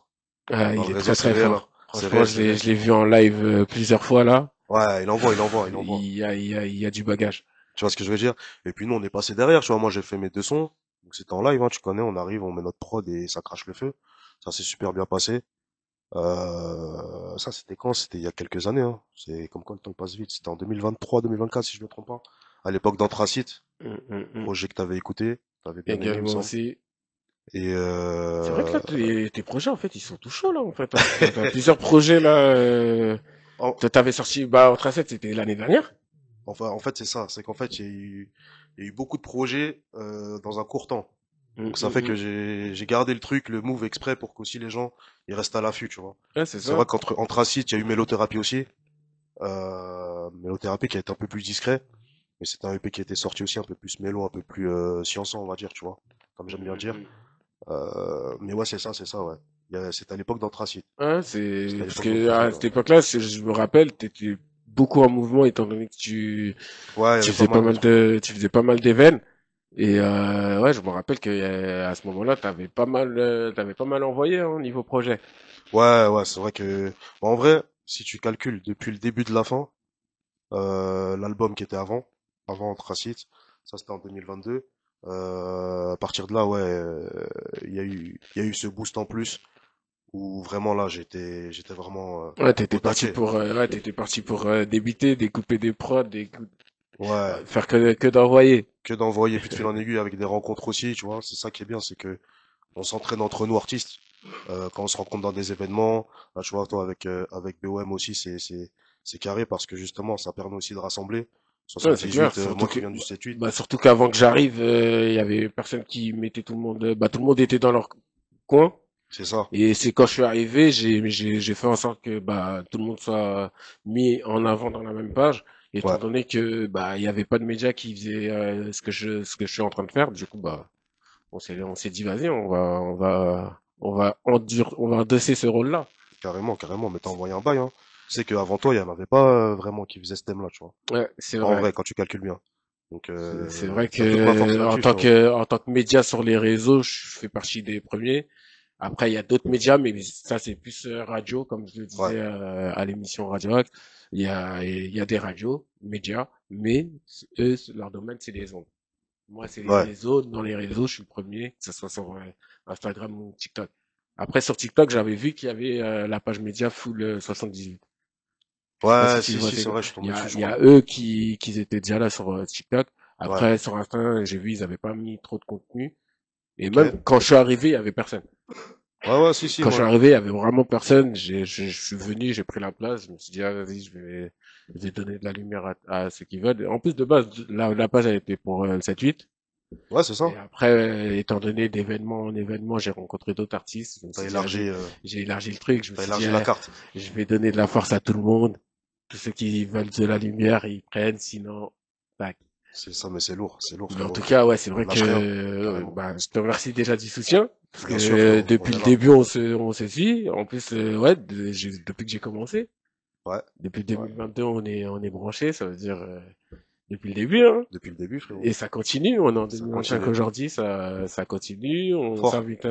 Ah, Dans il le est réseau, très c'est très réel, hein. fort. C'est Franchement, réel, c'est réel. je l'ai vu en live plusieurs fois là. Ouais, il envoie, il envoie, il envoie. Il y a du bagage. Tu vois ce que je veux dire? Et puis nous, on est passé derrière, tu vois. Moi, j'ai fait mes deux sons. Donc c'était en live, hein, tu connais, on arrive, on met notre prod et ça crache le feu. Ça s'est super bien passé. Ça, c'était quand? C'était il y a quelques années, hein. C'est comme quoi le temps passe vite. C'était en 2023, 2024, si je me trompe pas. À l'époque d'Anthracite, Mm. projet que t'avais écouté, t'avais bien aimé, il me Également semble. aussi. Et C'est vrai que là, tes projets, en fait, ils sont tout chauds, là, en fait, hein. T'as plusieurs projets, là. en, Toi, t'avais sorti, bah, Ultraset, c'était l'année dernière. enfin, en fait, c'est ça. C'est qu'en fait, il y a eu beaucoup de projets dans un court temps. Donc ça fait que Mm. j'ai gardé le truc, le move exprès pour qu'aussi les gens ils restent à l'affût, tu vois. Ouais, c'est C'est vrai ça. qu'entre Anthracite, il y a eu Mélothérapie aussi. Mélothérapie qui a été un peu plus discret. Mais c'était un EP qui était sorti aussi un peu plus mélo, un peu plus sciençant, on va dire, tu vois, comme j'aime bien dire. Mm. Mais ouais, c'est ça, ouais. C'était à l'époque d'Anthracite. Ouais, C'était c'est, à parce l'époque que, à d'Anthracite, ouais. cette époque-là, je me rappelle, t'étais beaucoup en mouvement, étant donné que Ouais, il y tu avait pas faisais pas mal de mal trucs. tu faisais pas mal d'événements. Et, ouais, je me rappelle que, à ce moment-là, t'avais pas mal envoyé, hein, niveau projet. Ouais, ouais, c'est vrai que, bon, en vrai, si tu calcules depuis le début de la fin, l'album qui était avant Anthracite, ça c'était en 2022. À partir de là, ouais, il y a eu ce boost en plus où vraiment là, j'étais vraiment au taquet. T'étais parti pour débuter, découper des prods, Ouais, faire que d'envoyer. que d'envoyer puis de fil en aiguille avec des rencontres aussi, tu vois. C'est ça qui est bien, c'est que on s'entraîne entre nous artistes. Quand on se rencontre dans des événements, là, tu vois, toi avec BOM aussi, c'est carré parce que justement, ça permet aussi de rassembler. Ouais, c'est clair. 78, moi qui viens du 7-8, Bah, surtout qu'avant que j'arrive, il y avait personne qui mettait tout le monde, bah, tout le monde était dans leur coin. c'est ça. Et c'est quand je suis arrivé, j'ai fait en sorte que, bah, tout le monde soit mis en avant dans la même page. Étant Ouais, donné que, bah, il y avait pas de médias qui faisaient, ce que je suis en train de faire. Du coup, bah, on s'est dit, vas-y, on va endosser ce rôle-là. carrément, carrément, mais t'as envoyé un bail, hein. C'est qu'avant toi, il y en avait pas vraiment qui faisaient ce thème-là, tu vois. Ouais, c'est En vrai. vrai, quand tu calcules bien. Donc, C'est vrai t'as toute ma force que là-dessus, frérot. en tant que média sur les réseaux, je fais partie des premiers. Après, il y a d'autres médias, mais ça c'est plus radio, comme je le Ouais, disais à l'émission Radio Rock. Il y a des radios, médias, mais eux, leur domaine c'est les ondes. Moi, c'est ouais, les ondes. Dans les réseaux, je suis le premier, que ce soit sur Instagram ou TikTok. Après, sur TikTok, j'avais vu qu'il y avait la page média full 78. Je sais pas si ouais, tu si, vois, si, c'est vrai, je suis tombé dessus, je il y crois. a eux qui étaient déjà là sur TikTok. Ouais, Après, sur Insta, j'ai vu, ils avaient pas mis trop de contenu. Et ok. même quand je suis arrivé, il y avait personne. Ouais, ouais, si, si, Quand je suis moi. arrivé, il y avait vraiment personne. Je suis venu, j'ai pris la place. Je me suis dit, ah, vas-y, je vais donner de la lumière à ceux qui veulent. En plus, de base, la page a été pour le 7-8. Ouais, c'est ça. Et après, étant donné d'événement en événement, j'ai rencontré d'autres artistes. Je me T'as suis dit, élargi, j'ai élargi le truc. Je me t'as suis dit, élargi la carte. je vais donner de la force à tout le monde. Tous ceux qui veulent de la lumière, ils prennent. Sinon, tac. C'est ça, mais c'est lourd, Mais en tout frérot. cas, ouais, c'est On vrai que lâche rien, carrément. bah, je te remercie déjà du soutien. Parce que Bien sûr, frérot, on depuis est le là. début, on se suit. En plus, ouais, depuis que j'ai commencé, Ouais, depuis ouais. 2022, on est branché. Ça veut dire depuis le début, hein. Depuis le début, frérot. Et ça continue. On est en Ça 2025 continue. aujourd'hui, ça continue. On Fort. s'invite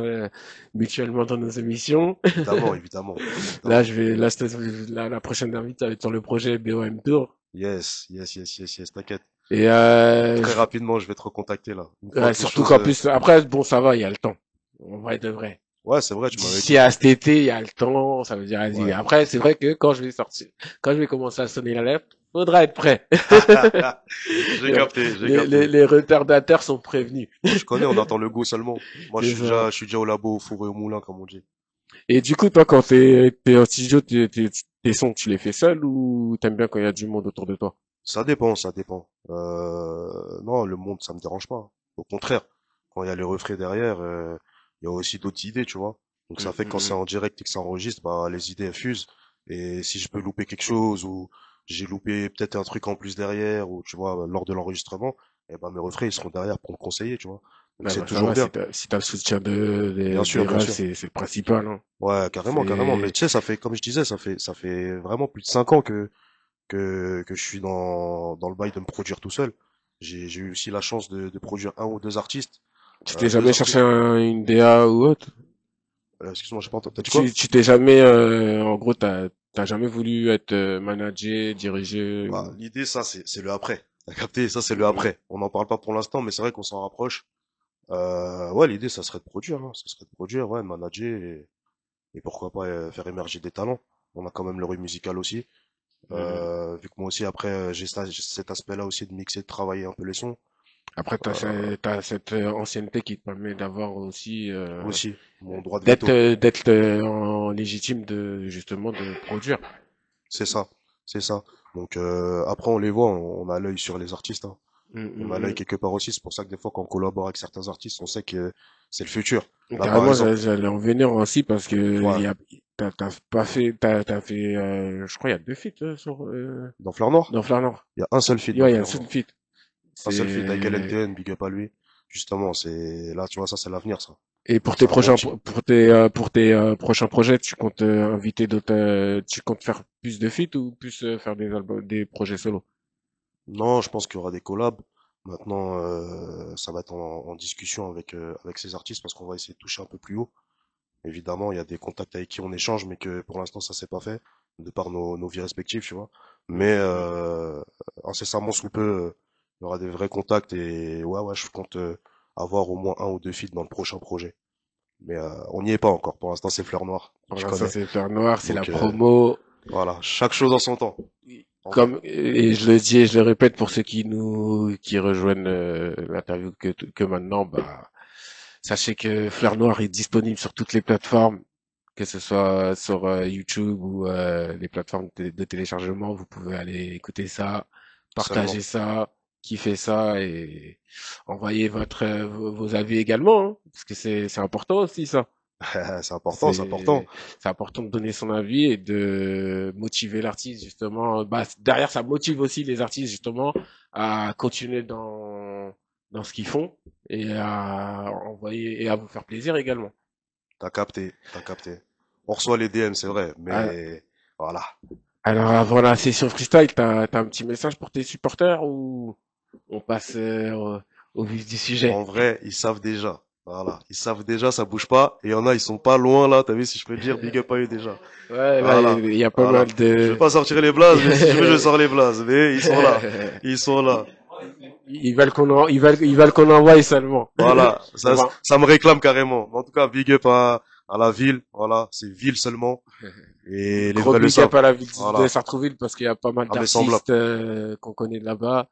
mutuellement dans nos émissions. Évidemment, évidemment, Là, évidemment. la prochaine invite, ça va être sur le projet BOM Tour. Yes, yes, yes, yes, yes, t'inquiète. Et Très rapidement, je vais te recontacter là. Une fois ouais, que les surtout choses... qu'en plus, après, bon, ça va, il y a le temps. En vrai de vrai. Ouais, c'est vrai, tu m'avais D'ici dit. à cet été, il y a le temps, ça veut dire, vas-y. Ouais. Après, c'est vrai que quand je vais commencer à sonner l'alerte, faudra être prêt. J'ai capté, j'ai capté. Les retardataires sont prévenus. Bon, tu connais, on attend le go seulement. Moi, C'est ça. je suis déjà au labo, au four et au moulin, comme on dit. Et du coup, toi, quand t'es en studio, tes sons, tu les fais seul ou t'aimes bien quand il y a du monde autour de toi? Ça dépend, ça dépend. Non, le monde, ça me dérange pas. Au contraire, quand il y a les refrains derrière, il y a aussi d'autres idées, tu vois. Donc ça Mm, fait que quand c'est mm, en direct et que ça enregistre, bah les idées elles fusent. Et si je peux louper quelque chose ou j'ai loupé peut-être un truc en plus derrière ou tu vois lors de l'enregistrement, eh ben mes refrains ils seront derrière pour me conseiller, tu vois. Donc Ah c'est bah ça toujours va, bien. si t'as le soutien Bien des sûr, bien refs, sûr. c'est le principal, hein. Ouais, carrément, carrément. Mais C'est, tu sais, ça fait, comme je disais, ça fait vraiment plus de 5 ans que je suis dans le bail de me produire tout seul. J'ai eu aussi la chance de produire un ou deux artistes. tu t'es Deux jamais cherché artistes. une DA ou autre? Excuse-moi, j'ai pas entendu. T'as dit quoi? Tu t'es jamais, en gros, t'as jamais voulu être managé, dirigé Bah, ou... l'idée, ça, c'est le après. T'as capté? Ça, c'est le Mm, après. On n'en parle pas pour l'instant, mais c'est vrai qu'on s'en rapproche. Ouais, l'idée, ça serait de produire, hein. Ça serait de produire, ouais, manager et pourquoi pas faire émerger des talents. On a quand même l'oreille musicale aussi. mm. Vu que moi aussi, après, j'ai cet aspect-là aussi de mixer, de travailler un peu les sons. Après, Euh, t'as cette ancienneté qui te permet d'avoir aussi, aussi, mon droit de veto. d'être en légitime de, justement, de produire. C'est ça, c'est ça. Donc après on les voit, on a l'œil sur les artistes, hein. Mm, On mm, a l'œil mm. quelque part aussi. C'est pour ça que des fois quand on collabore avec certains artistes, on sait que c'est le futur. Là par Carrément, exemple, j'allais en venir aussi parce que ouais, t'as pas fait, t'as fait, je crois, il y a deux feats sur, dans Fleur Noire, dans Flanor. il y a un seul feat dans Ouais, il y a un Fleur seul Noire, feat. un seul feat avec C'est LNTN, big up à lui. Justement, c'est là, tu vois, ça c'est l'avenir, ça. et pour C'est tes un bon prochains type. pour tes prochains projets, tu comptes inviter d'autres, tu comptes faire plus de feats ou plus faire des albums, des projets solo? Non, je pense qu'il y aura des collabs. Maintenant, ça va être en discussion avec ces artistes parce qu'on va essayer de toucher un peu plus haut. Évidemment, il y a des contacts avec qui on échange, mais que pour l'instant, ça s'est pas fait, de par nos vies respectives, tu vois. Mm, Mais mm, mm. incessamment sous peu, il y aura des vrais contacts et ouais, ouais, je compte avoir au moins un ou deux feats dans le prochain projet. Mais on n'y est pas encore. Pour l'instant, c'est Fleur Noire, Pour tu l'instant, connais. c'est Fleur Noire, c'est la Donc promo. voilà, chaque chose en son temps, en vrai. Comme, et je le dis et je le répète pour ceux qui rejoignent l'interview que maintenant, bah, sachez que Fleur Noire est disponible sur toutes les plateformes, que ce soit sur YouTube ou les plateformes de téléchargement. Vous pouvez aller écouter ça, partager Seulement. ça, kiffer ça et envoyer vos avis également, hein, parce que c'est important aussi ça. C'est important, c'est important. C'est important de donner son avis et de motiver l'artiste justement. Bah, derrière, ça motive aussi les artistes justement à continuer dans ce qu'ils font et à envoyer et à vous faire plaisir également. T'as capté, t'as capté. On reçoit les DM, c'est vrai, Ah, mais voilà. alors avant la session freestyle, t'as un petit message pour tes supporters ou on passe au vif du sujet? En vrai, ils savent déjà. Voilà. Ils savent déjà, ça bouge pas. Et il y en a, ils sont pas loin là. T'as vu, si je peux dire, big up à eux déjà. Ouais, là Voilà. il y a pas Voilà. mal Je vais de pas sortir les blazes, mais si tu veux, je sors les blazes. Mais ils sont là. Ils sont là. ils veulent qu'on envoie seulement. Voilà. On Ça, va, ça me réclame carrément. En tout cas, big up à la ville. Voilà. C'est ville seulement. Et les Gros vrais le big up savent. à la ville de Voilà. Sartrouville parce qu'il y a pas mal À mes semblables. d'artistes qu'on connaît de là-bas.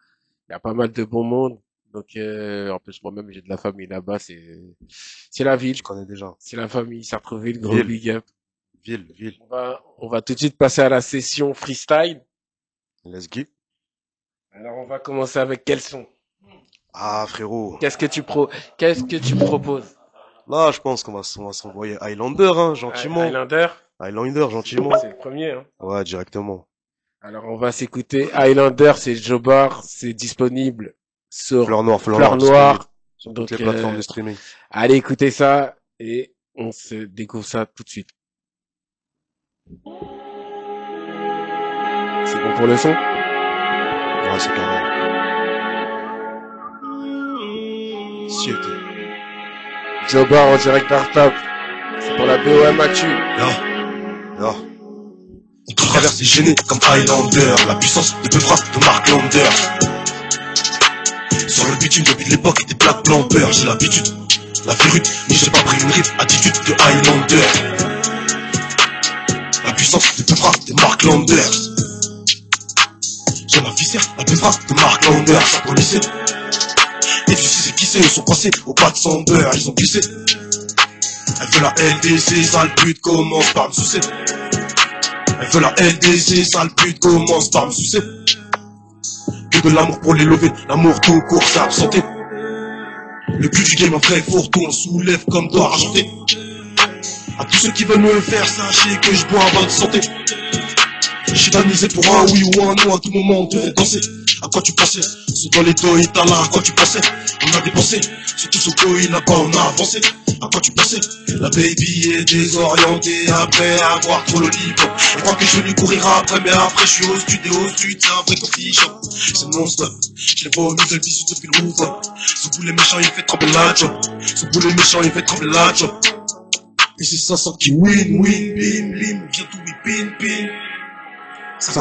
Il y a pas mal de bon monde. Donc en plus moi-même j'ai de la famille là-bas. C'est la ville, Tu connais déjà. c'est la famille Sartrouville. Gros Ville. big up. Ville. Ville. On va tout de suite passer à la session freestyle. Let's go. Alors on va commencer avec quel son? Ah, frérot. Qu'est-ce que tu proposes? Là, je pense qu'on va s'envoyer Highlander, hein, gentiment. Highlander, Highlander, gentiment. c'est le premier. Hein. Ouais, directement. Alors on va s'écouter Highlander, c'est Jobar, c'est disponible sur Fleur Fleur Noire, disponible Noire. sur toutes Donc les plateformes de streaming. allez écouter ça et on se découvre ça tout de suite. C'est bon pour le son? Ouais, c'est carré. Shit. Jobar en direct d'Artap. C'est pour la BOM Actu. Là. On traverse les gênés comme Highlander. La puissance de peu frappe de Mark Lander. Sur le bitume depuis l'époque des Black Blampers. J'ai l'habitude, la vérité, mais j'ai pas pris une rip. Attitude de Highlander. La puissance de peu frappe de Mark Lander. J'ai ma viscère, la peu frappe de Mark Lander. Ça connaissait. Et tu sais qui c'est, ils sont passés au pas de son beurre, ils ont glissé. Elle veut la LDC, sale pute, commence par me sucer. Elle veut la LDC, sale pute, commence par me sucer. de l'amour pour les lever, l'amour tout court, c'est absenté. Le but du game, un vrai fourre-tout, on soulève comme d'or argenté. À tous ceux qui veulent me faire, sachez que je bois à bonne santé. J'ai pas misé pour un oui ou un non, à tout moment on devait danser. À quoi tu pensais? C'est dans les dos et là, à quoi tu pensais? On a dépensé, c'est tout ce coin là-bas, on a avancé. À quoi tu pensais? La baby est désorientée après avoir trop le livre. Je crois que je vais lui courir après, mais après je suis au studio, c'est un vrai coffee shop. C'est non-stop, je l'ai vomi de le bisou depuis le roof. Ce boulet méchant il fait trembler la job. Ce boulet méchant il fait trembler la job. Et c'est 500 qui win, bim, bim, bientôt oui, pin, pin. Ça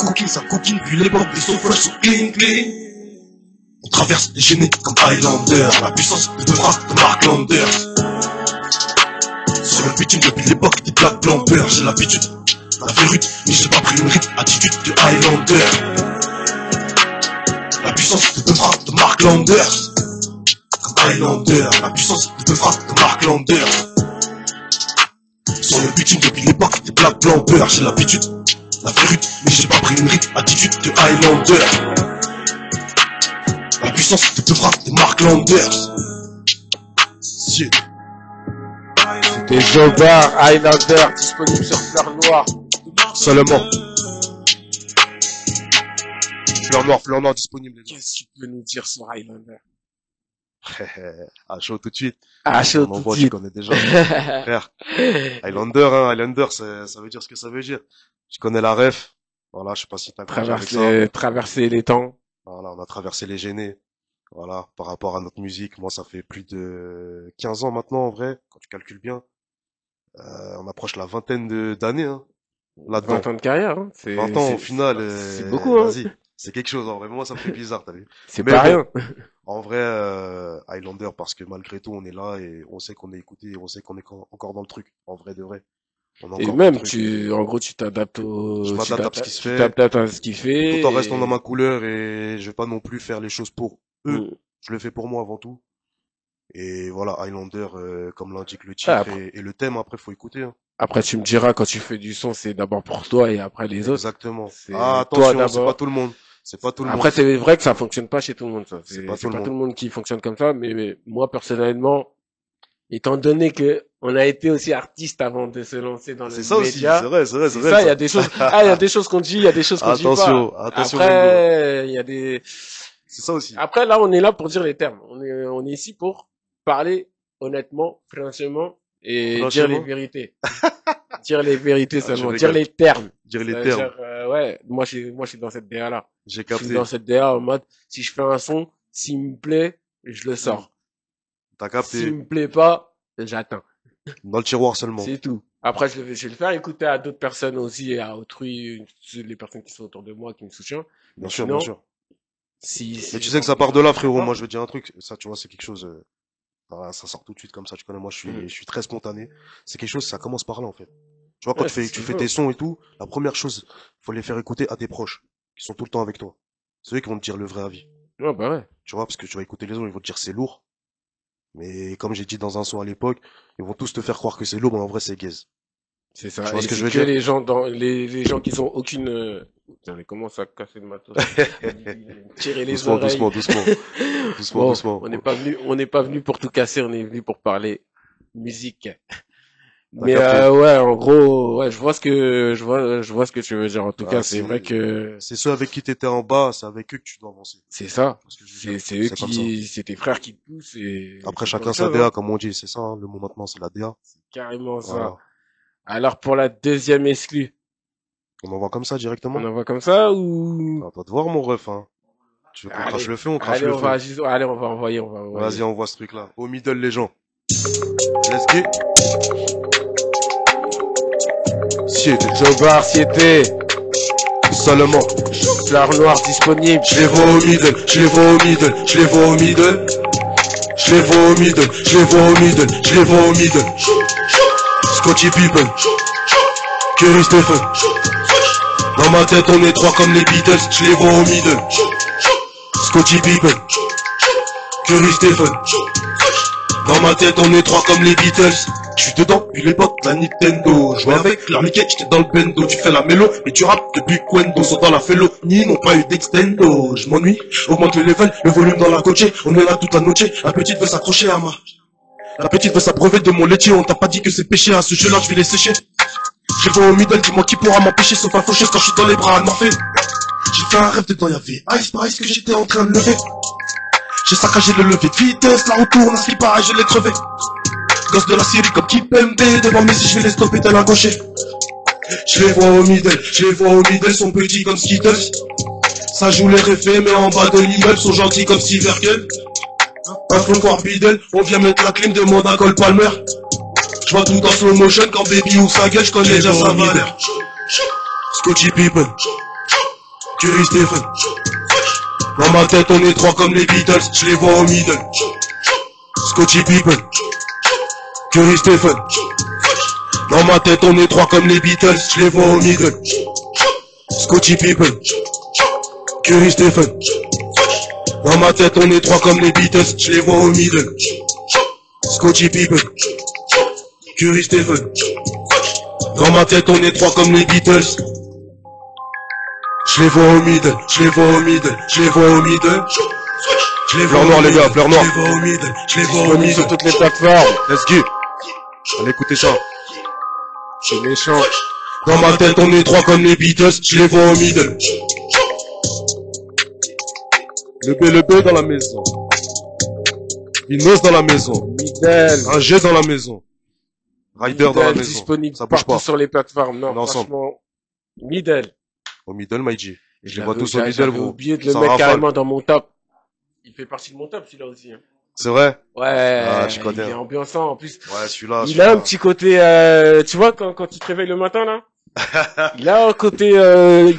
coquine, puis les bords des so fresh, so clean. On traverse les gênés comme Highlander, la puissance de deux bras de Mark Landers. Sur le bitume depuis l'époque des Black Blampers, j'ai l'habitude, la vérité, mais j'ai pas pris une rite, attitude de Highlander. La puissance de deux bras de Mark Landers, comme Highlander, la puissance de deux bras de Mark Landers. Sur le bitume depuis l'époque des Black Blampers, j'ai l'habitude, la vérité, mais j'ai pas pris une rite, attitude de Highlander. La puissance de deux bras de Mark Landers. C'était Jobar, Highlander, disponible sur Fleur Noire. Seulement. Fleur Noire disponible. Qu'est-ce que tu peux nous dire sur Highlander? À chaud tout de suite. Ah, chaud On tout de tu suite. connais déjà. Frère. Highlander, ça veut dire ce que ça veut dire. Tu connais la ref. Voilà, je sais pas si t'as compris avec ça. Traverser les temps. Voilà, on a traversé les gênés. Voilà, par rapport à notre musique, moi ça fait plus de 15 ans maintenant en vrai, quand tu calcules bien. On approche la vingtaine d'années, hein, là-dedans. 20 ans de carrière, hein. 20 ans au final, c'est beaucoup, hein. vas-y, c'est quelque chose, en vrai, moi ça me fait bizarre, t'as vu. C'est Mais pas bon, rien. en vrai, Highlander, parce que malgré tout, on est là et on sait qu'on est écouté et on sait qu'on est encore dans le truc, en vrai de vrai. On est Et encore dans même, le truc. en gros, tu t'adaptes Je m'adapte à ce qui se tu fait, t'adaptes à ce qu'il fait. tout en restant dans ma couleur et je vais pas non plus faire les choses pour eux. Mm. Je le fais pour moi avant tout. Et voilà, Highlander, comme l'indique le Ah, titre et le thème, après, faut écouter, hein. après, tu me diras, quand tu fais du son, c'est d'abord pour toi et après les autres. Exactement. C'est Ah, toi attention, c'est pas d'abord. tout le monde. C'est pas tout le monde. Après, c'est vrai que ça fonctionne pas chez tout le monde, ça. C'est pas tout le tout le monde. monde qui fonctionne comme ça, mais moi, personnellement, étant donné que on a été aussi artiste avant de se lancer dans C'est le ça aussi, média, c'est vrai, c'est ça, il y a des choses, il y a des choses qu'on dit, il y a des choses qu'on dit pas. Attention, Mengo. Après, il y a des, C'est ça aussi. après, là, on est là pour dire les termes. On est ici pour parler honnêtement, franchement, et dire les Franchement, vérités. Dire les vérités ah, je seulement, dire rigole. les termes. Dire les C'est-à-dire, termes. ouais, moi, je suis dans cette DA-là. J'ai Je suis capté. dans cette DA en mode, si je fais un son, s'il me plaît, je le sors. T'as S'il capté. me plaît pas, j'attends. Dans le tiroir seulement. C'est tout. Après, je vais le faire écouter à d'autres personnes aussi et à autrui, les personnes qui sont autour de moi, qui me soutiennent. Bien Mais sûr, bien sinon, sûr. si Mais tu j'ai sais que ça envie part de de là, faire frérot. ça, Moi, je veux dire un truc. Ça, tu vois, c'est quelque chose, voilà, ça sort tout de suite comme ça. Tu connais, moi, je suis très spontané. C'est quelque chose, ça commence par là, en fait. Tu vois, quand ouais, c'est ce tu qu'il fais faut. tes sons et tout, la première chose, faut les faire écouter à tes proches, qui sont tout le temps avec toi. C'est eux qui vont te dire le vrai avis. Ouais, bah ouais. Tu vois, parce que tu vas écouter les autres, ils vont te dire c'est lourd. Mais comme j'ai dit dans un son à l'époque, ils vont tous te faire croire que c'est lourd, mais en vrai, c'est gaze. C'est Tu ça. vois Et ce que c'est je veux que dire? les gens les gens qui ont aucune, putain, mais comment ça casser le matos? Tirer les Doucement, oreilles. doucement, Bon, doucement. on n'est pas venu pour tout casser, on est venu pour parler musique. T'as Mais capté? ouais, en gros, ouais, je vois ce que tu veux dire. En tout Ah, cas, c'est vrai que c'est ceux avec qui t'étais en bas, c'est avec eux que tu dois avancer. c'est ça. Parce que je veux dire, C'est eux c'est comme ça. c'est tes frères qui te poussent et Après, c'est pas chacun autre sa chose, DA, hein. comme on dit, c'est ça, hein. Le mot maintenant, c'est la DA. Carrément ça. Voilà. Alors pour la deuxième exclue, On envoie comme ça directement? on envoie comme ça ou À toi de voir, mon ref, hein. Tu veux qu'on crache allez, le feu, on crache allez, le on feu. va allez, on va envoyer, on va envoyer. Vas-y, envoie ce truc-là. Au middle, les gens. Let's go. Siete. Jobar, Siete, Seulement. Fleur Noire disponible. Je les vois au middle, je les vois au middle, je les vois au middle. Je les vois au middle, je les vois au middle, je les vois au middle. Scotty People. Kerry Stephen. Dans ma tête, on est trois comme les Beatles, je les vois au middle. Scotty People. Kerry Stephen. Dans ma tête, on est trois comme les Beatles. Je suis dedans, puis les bottes, la Nintendo. Jouer avec leur Mickey, j'étais dans le bendo. Tu fais la mélo, et tu rappes depuis Quendo. Sont dans la félo, ni n'ont pas eu d'extendo. Je m'ennuie, augmente le level, le volume dans la coachée. On est là toute la noche, la petite veut s'accrocher à moi. La petite veut s'abreuver de mon laitier. On t'a pas dit que c'est péché, à ce jeu-là, je vais les sécher. J'ai vu au middle, dis-moi qui pourra m'empêcher, sauf un faucheuse quand je suis dans les bras à Morphée. J'ai fait un rêve dedans, y'avait Ice par Ice que j'étais en train de lever. J'ai saccagé le levier de vitesse, la retourne, un slip pareil, je l'ai crevé. Gosse de la Syrie comme Kipembe, devant Messi, je vais les stopper tel un gaucher. Je les vois au middle, sont petits comme Skittles. Ça joue les réfés, mais en bas de l'immeuble, sont gentils comme Steve Urkel. Un fond quoi bidel, on vient mettre la clim, demande à Cole Palmer. Je vois tout en slow motion, quand baby ou sa gueule, je connais déjà sa valeur. Scotty Pippen, Curry Stephen. Dans ma tête on est trois comme les Beatles, je les vois au middle. Scotty Pippen, Curry Stephen. Dans ma tête on est trois comme les Beatles, je les vois au middle. Scotty Pippen, Curry Stephen. Dans ma tête on est trois comme les Beatles, je les vois au middle. Scotty Pippen, Curry Stephen. Dans ma tête on est trois comme les Beatles. Je les vois au middle, je les vois au middle, je les vois au middle. Je les vois Fleur noire, les gars, fleur noire. Je les vois au middle, je les vois au Disponible sur middle. toutes les plateformes. Let's go. Allez écoutez ça. C'est méchant. Dans ma tête on est trois comme les Beatles, je les vois au middle. Le B dans la maison. Inos dans la maison. Middle. Un G dans la maison. Rider dans la Middle maison. disponible Ça bouge partout pas. sur les plateformes. Non, On est ensemble. franchement. Middle. Au middle, my G. Je les vois J'avais- tous au middle, J'avais gros. oublié de le Ça mettre rafale. carrément dans mon top. Il fait partie de mon top, celui-là aussi. Hein. C'est vrai? Ouais, Ah, je il connais. est ambiançant. En plus, Ouais, celui-là. il a un petit côté, tu vois, quand tu te réveilles le matin, là, il a un côté, Mais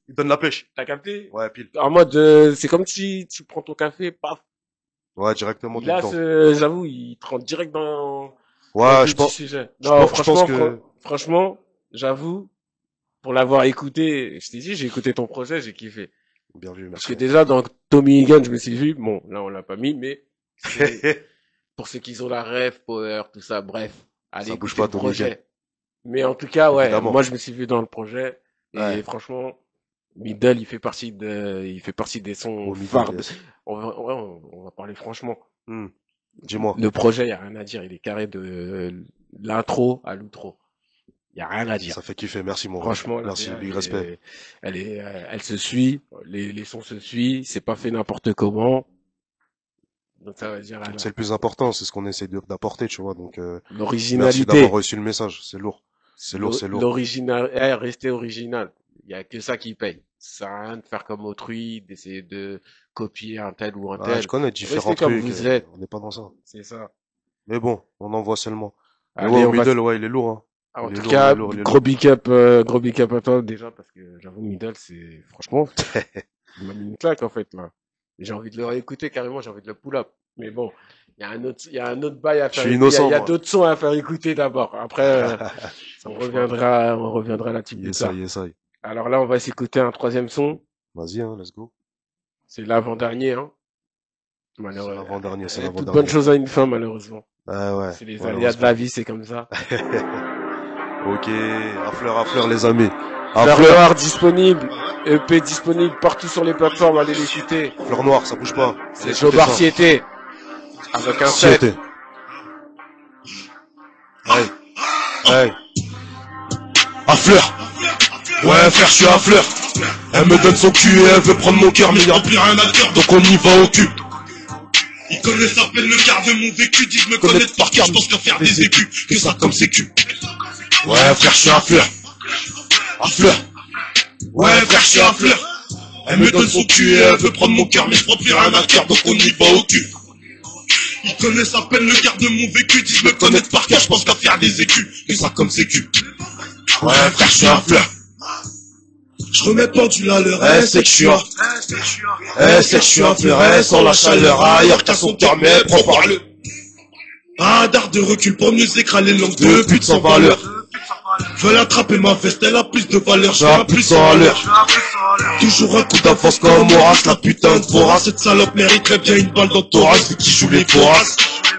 il donne la pêche. t'as capté? Ouais, pile. En mode, c'est comme si tu prends ton café, paf. Ouais, directement Il a dedans. j'avoue, il te rentre direct dans le Ouais, vif je du pense. sujet. je Non, pense- je franchement, pense que- franchement, j'avoue, pour l'avoir écouté, je t'ai dit, j'ai écouté ton projet, j'ai kiffé. Bien vu, Parce merci. que déjà, dans Tommy Gun, je me suis vu, bon, là, on l'a pas mis, mais c'est- pour ceux qui ont la rêve, Power, tout ça, bref, allez Ça bouge écouter pas, le Tommy projet. Mais en tout cas, ouais, Évidemment. moi, je me suis vu dans le projet, et Ouais. franchement, Middle, il fait partie des sons Au middle, phares. yes. On va parler franchement. Dis-moi. Le projet, y a rien à dire, il est carré de l'intro à l'outro. Y a rien à dire. Ça fait kiffer, merci mon gars. Franchement, la Merci, DA, big respect. elle se suit, les sons se suivent, c'est pas fait n'importe comment. Donc ça va dire C'est le plus important, c'est ce qu'on essaie d'apporter, tu vois. Donc, merci l'originalité. d'avoir reçu le message. C'est lourd. C'est lourd, c'est lourd. L'original, rester original. Il y a que ça qui paye. Ça sert à rien de faire comme autrui, d'essayer de copier un tel ou un Ah, tel. je connais différents Restez comme trucs. vous êtes. On n'est pas dans ça. C'est ça. Mais bon, on en voit seulement. Mais Allez, ouais, au on va middle, ouais, il est lourd, hein. En Il est tout lourd, cas, il est lourd, il est gros big up à toi déjà parce que j'avoue Middle c'est franchement il m'a mis une claque en fait là. J'ai envie de le réécouter carrément, j'ai envie de le pull up. Mais bon, il y a un autre bail à Je faire. suis Il y a, innocent, il y a moi. d'autres sons à faire écouter d'abord. Après Ça on bouge pas. reviendra là-dessus plus tard. Yes, I. Alors là, on va s'écouter un troisième son, Vas-y, hein, let's go. c'est l'avant-dernier hein. C'est Malheureusement. l'avant-dernier, c'est Toute l'avant-dernier. bonne chose a une fin malheureusement. Ouais. C'est les Malheureusement. aléas de la vie, c'est comme ça. Ok, à fleur, les amis. À Fleur fleur. Noire disponible, EP disponible partout sur les plateformes, allez l'écouter. Fleur noire, ça bouge pas. C'est Joe Barciété. Avec un 7. Société. Hey. À fleur. Ouais, frère, je suis à fleur. Elle me donne son cul et elle veut prendre mon cœur, mais y'a plus rien à cœur, donc on y va au cul. Ils connaissent à peine le quart de mon vécu, disent me connaître par cœur, je pense qu'à faire des écus, que ça comme sécu. Ouais, frère, je suis à fleur. À fleur. Ouais, frère, je suis à fleur. Elle me donne son cul et elle veut prendre mon cœur, mais je prends plus rien à cœur, donc on y va au cul. Ils connaissent à peine le quart de mon vécu, disent me connaître par cœur, je pense qu'à faire des écus, que ça comme sécu. Ouais, frère, je suis à fleur. Je remets pendule à l'heure, elle sait que je suis à... Elle sait que je suis un fleur, elle sent la chaleur ailleurs qu'à son cœur, mais elle prend par le... Radar de recul pour mieux écraler les langues de pute sans valeur. Veulent attraper ma veste, elle a plus de valeur, j'ai un plus à l'heure. Toujours un coup d'avance comme Horace, la putain de vorace. Cette salope mériterait bien une balle dans le thorax, vu qu'il joue les voraces.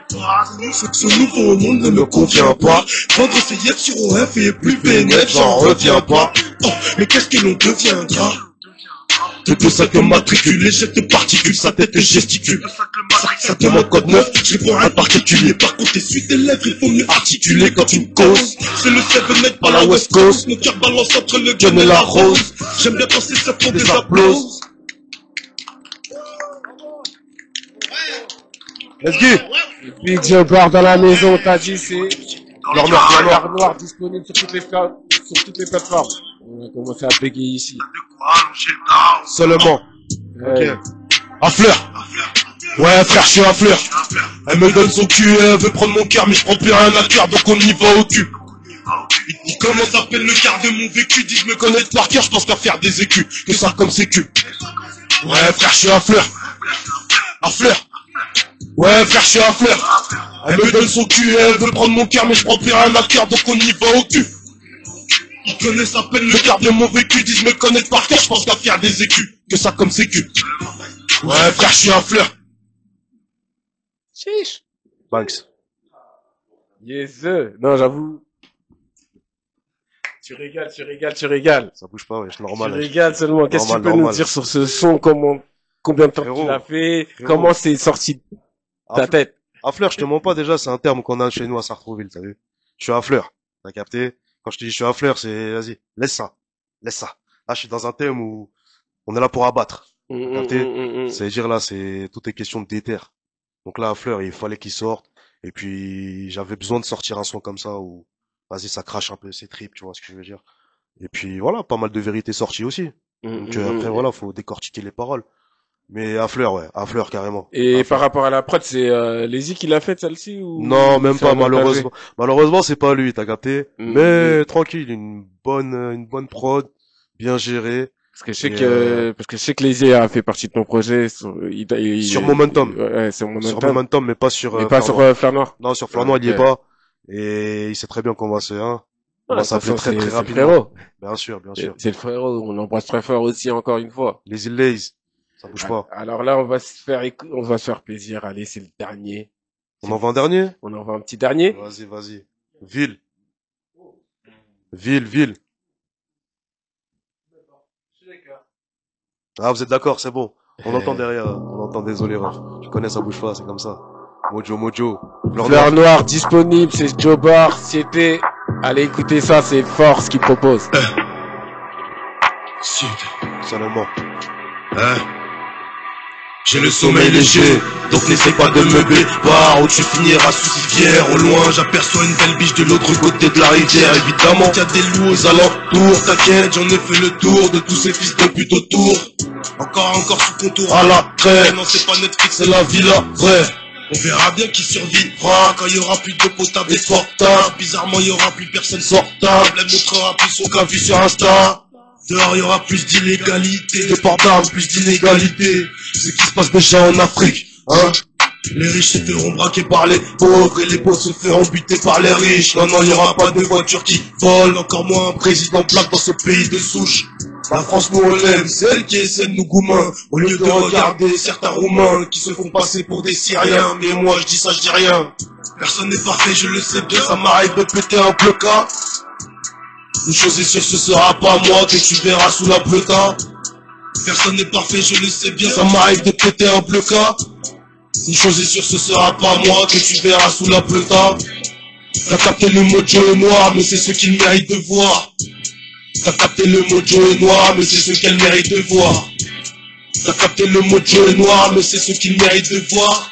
Ce nouveau monde ne me convient pas. Vendre ses yeux sur OF et plus PNF, j'en reviens pas. Oh, mais qu'est-ce que l'on deviendra? Tout ça que matricule, les jets de particules, sa tête gesticule. Ça demande code 9, je réponds à un particulier. Par contre, les suites des lèvres, il faut mieux articuler quand tu me causes. C'est le 7-net par la West Coast. Nos cœurs balancent entre le gun et la rose. J'aime bien penser ça font des applauses. Let's go. Big Jobber dans la maison, t'as dit, c'est Fleur Noire disponible sur toutes les plateformes. On a commencé à bégayer ici. Seulement. Ouais. À Fleur. Ouais, frère, je suis à Fleur. Elle me donne son cul et elle veut prendre mon cœur, mais je prends plus rien à cœur, donc on y va au cul. Ils commencent à peine le quart de mon vécu, disent me Connaître par cœur, je pense qu'à faire des écus, que ça comme sécu. Ouais, frère, je suis à Fleur. À Fleur. Ouais, frère, je suis à Fleur. Elle me donne son cul et elle veut prendre mon cœur, mais je prends plus rien à cœur, donc on y va au cul. Ils connaissent à peine Le quart de mon vécu, disent me connaître par cœur, je pense qu'à faire des écus, que ça comme sécu. Ouais, frère, je suis à Fleur. Chiche. Banks. Yes, non, j'avoue. Tu régales. Ça bouge pas, ouais, c'est Tu normal. régales seulement. Qu'est-ce que tu peux Normal. nous dire sur ce son? Combien de temps Frérot, tu l'as fait? frérot. Comment c'est sorti de ta tête? À Fleur, je te mens pas déjà, c'est un terme qu'on a chez nous à Sartrouville, t'as vu? Je suis à Fleur. T'as capté? Quand je te dis je suis à Fleur, c'est, vas-y, laisse ça. Là, je suis dans un thème où on est là pour abattre. Capté? C'est-à-dire là, tout est question de déter. Donc là, à Fleur, il fallait qu'il sorte. Et puis, j'avais besoin de sortir un son comme ça où, vas-y, ça crache un peu ses tripes, tu vois ce que je veux dire. Et puis, voilà, pas mal de vérités sorties aussi. Donc après, voilà, faut décortiquer les paroles. Mais à Fleur, ouais, à Fleur, carrément. Et À par Fleur. rapport à la prod, c'est Lazy qui l'a faite celle-ci ou Non, même c'est pas, un autre malheureusement. Malheureusement, c'est pas lui, t'as capté. Mm. Mais tranquille, une bonne prod, bien gérée. Parce que je sais que Lazy a fait partie de ton projet. Sur Momentum. Ouais, sur Sur Momentum. Momentum, mais pas sur. Mais pas Fleur sur Noire. Fleur Noire. Non, sur Fleur Noire, il y est Ok. pas. Et il sait très bien qu'on va se, hein. On va Ouais, de toute s'appeler façon, très c'est le rapidement. frérot. Bien sûr. C'est le frérot. On l'embrasse très fort aussi, encore une fois. Les Ilays, ça bouge pas. Alors là, on va se faire plaisir. Allez, c'est le dernier. On en va un dernier? On en va un petit dernier. Vas-y. Ville. Ah, vous êtes d'accord, c'est bon. On entend derrière, on entend, désolé, Raf. Je connais, ça bouge pas, c'est comme ça. Mojo. Fleur Noire disponible, c'est Jobber, Siete. Allez écoutez ça, c'est Force qui propose. Seulement. J'ai le sommeil léger, donc n'essaie pas de me par où tu finiras sous civière. Au loin, j'aperçois une belle biche de l'autre côté de la rivière. Évidemment qu'il y a des loups aux alentours. T'inquiète, j'en ai fait le tour de tous ces fils de pute autour. Encore sous contour à la craie. Non, c'est pas Netflix, c'est la villa vraie. On verra bien qui survivra quand il y aura plus d'eau potable et sortable. Bizarrement, il y aura plus personne sortable. Elle montrera plus son cas vu sur Insta. Dehors, il y aura plus d'illégalité, de port d'armes, plus d'inégalité. Ce qui se passe déjà en Afrique, hein. Les riches se feront braquer par les pauvres et les pauvres se feront buter par les riches. Non, il y aura pas de voitures qui volent, encore moins un président black dans ce pays de souche. La France, nous on l'aime, c'est elle qui essaie de nous goumer. Au lieu de regarder certains Roumains qui se font passer pour des Syriens. Mais moi, je dis ça, je dis rien. Personne n'est parfait, je le sais bien, ça m'arrive de péter un bloca. Une chose est sûre, ce sera pas moi que tu verras sous la pleuta. Personne n'est parfait, je le sais bien, ça m'arrive de péter un bloca. Une chose est sûre, ce sera pas moi que tu verras sous la pleuta. T'as capté le mojo est noir, mais c'est ce qu'il mérite de voir. T'as capté le mojo est noir, mais c'est ce qu'elle mérite de voir. T'as capté le mojo est noir, mais c'est ce qu'il mérite de voir.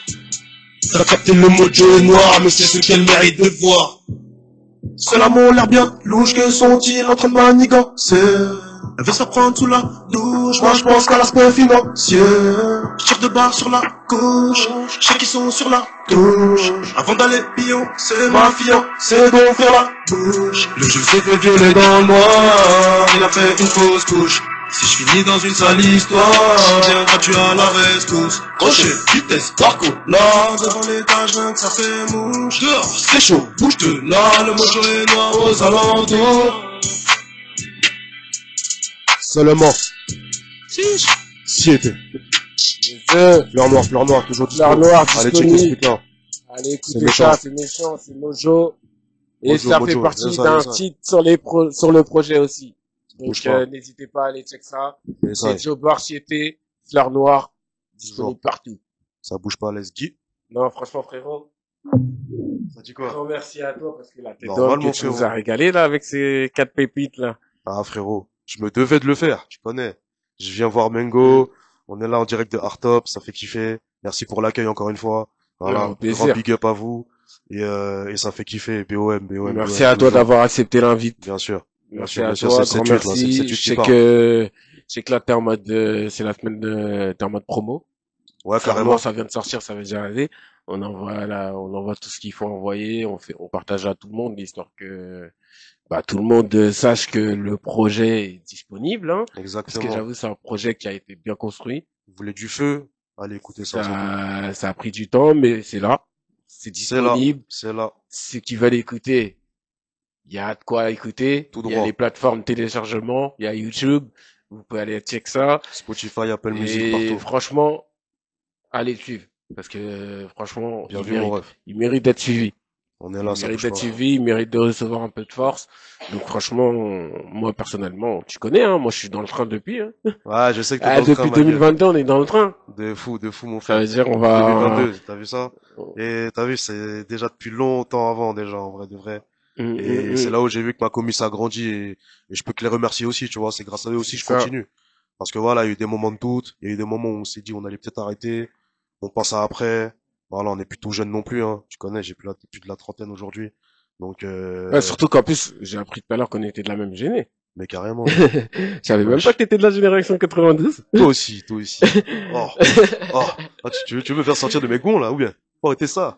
T'as capté le mojo est noir, mais c'est ce qu'elle mérite de voir. Cela m'a l'air bien louche, que sont-ils en train de manigancer? Elle veut se prendre sous la douche, moi je pense qu'à l'aspect financier. Je tire de barre sur la gauche, je sais qu'ils sont sur la touche. Avant d'aller billon, c'est ma fiancée, donc faire la bouche. Le jeu s'est fait violer dans le noir, il a fait une fausse couche. Si je finis dans une sale histoire, viendras tu à la rescousse. Crochet, vitesse, barco, là, devant l'étage, rien que ça fait mouche. Dehors, c'est chaud, bouge de là, le mojo est noir aux alentours. Seulement. Siete. Fleur Noire, toujours Fleur Noire Allez, check disponible. l'expliquant. Allez, C'est écoutez méchant. ça, c'est méchant, c'est Mojo. Et ça fait Mojo, partie yes, d'un I. titre sur sur le projet aussi. Bouge Donc, pas. n'hésitez pas à aller check ça. Yes, C'est I. Joe Barchiette, Fleur Noire, Toujours. disponible partout. Ça bouge pas, let's go. Non, franchement, frérot, Ça dit quoi? grand merci à toi parce que la tête d'homme Normal, que mon tu nous as frérot. régalé là avec ces 4 pépites là. Ah, frérot. Je me devais de le faire. Tu connais. Je viens voir Mengo. On est là en direct de Hardtop. Ça fait kiffer. Merci pour l'accueil encore une fois. Au Voilà. Grand plaisir. big up à vous. Et ça fait kiffer. Merci BOM, à toi toujours. d'avoir accepté l'invite. Bien sûr. Merci à Bien sûr, c'est toi, le grand 7-8 là. C'est le merci. 7-8 qui part. Je sais que là t'es en mode, c'est la semaine t'es en mode promo. Ouais, Fleur carrément. Noire, ça vient de sortir, ça veut déjà aller. On envoie tout ce qu'il faut envoyer, on partage à tout le monde, histoire que, bah, tout le monde sache que le projet est disponible, hein. Parce que Exactement. j'avoue, c'est un projet qui a été bien construit. Vous voulez du feu? Allez écouter ça, c'est tout. Ça a pris du temps, mais c'est là. C'est C'est là. disponible. C'est là. Ceux qui veulent écouter, il y a de quoi écouter. Tout Il y a droit. les plateformes de téléchargement, il y a YouTube. Vous pouvez aller check ça. Spotify, Apple Music, Et partout. franchement, allez le suivre. Parce que franchement, Bien vu, mon ref. il mérite d'être suivi. On est Il là, ça mérite bouge d'être pas. suivi, il mérite de recevoir un peu de force. Donc franchement, moi personnellement, tu connais, hein, moi je suis dans le train depuis. Hein. Ouais, je sais que t'es Ah, dans le train, depuis ma gueule. 2022, on est dans le train. De fou, mon Ça frère. veut dire on va... 2022, t'as vu ça? Et t'as vu, c'est déjà depuis longtemps avant, déjà, en vrai, de vrai. Et c'est là où j'ai vu que ma commu a grandi et je peux que les remercier aussi, tu vois. C'est grâce à eux aussi que je Ça. continue. Parce que voilà, il y a eu des moments de doute, il y a eu des moments où on s'est dit on allait peut-être arrêter, on pense à après. Voilà, on n'est plus tout jeune non plus, hein. Tu connais, j'ai plus de la trentaine aujourd'hui. Donc, Ouais, surtout qu'en plus, j'ai appris tout à l'heure qu'on était de la même géné. mais carrément. Je savais même Wesh. pas que t'étais de la génération 92. Toi aussi, toi aussi. Oh, oh. Ah, tu veux me faire sortir de mes gonds, là, ou bien? Faut arrêter ça.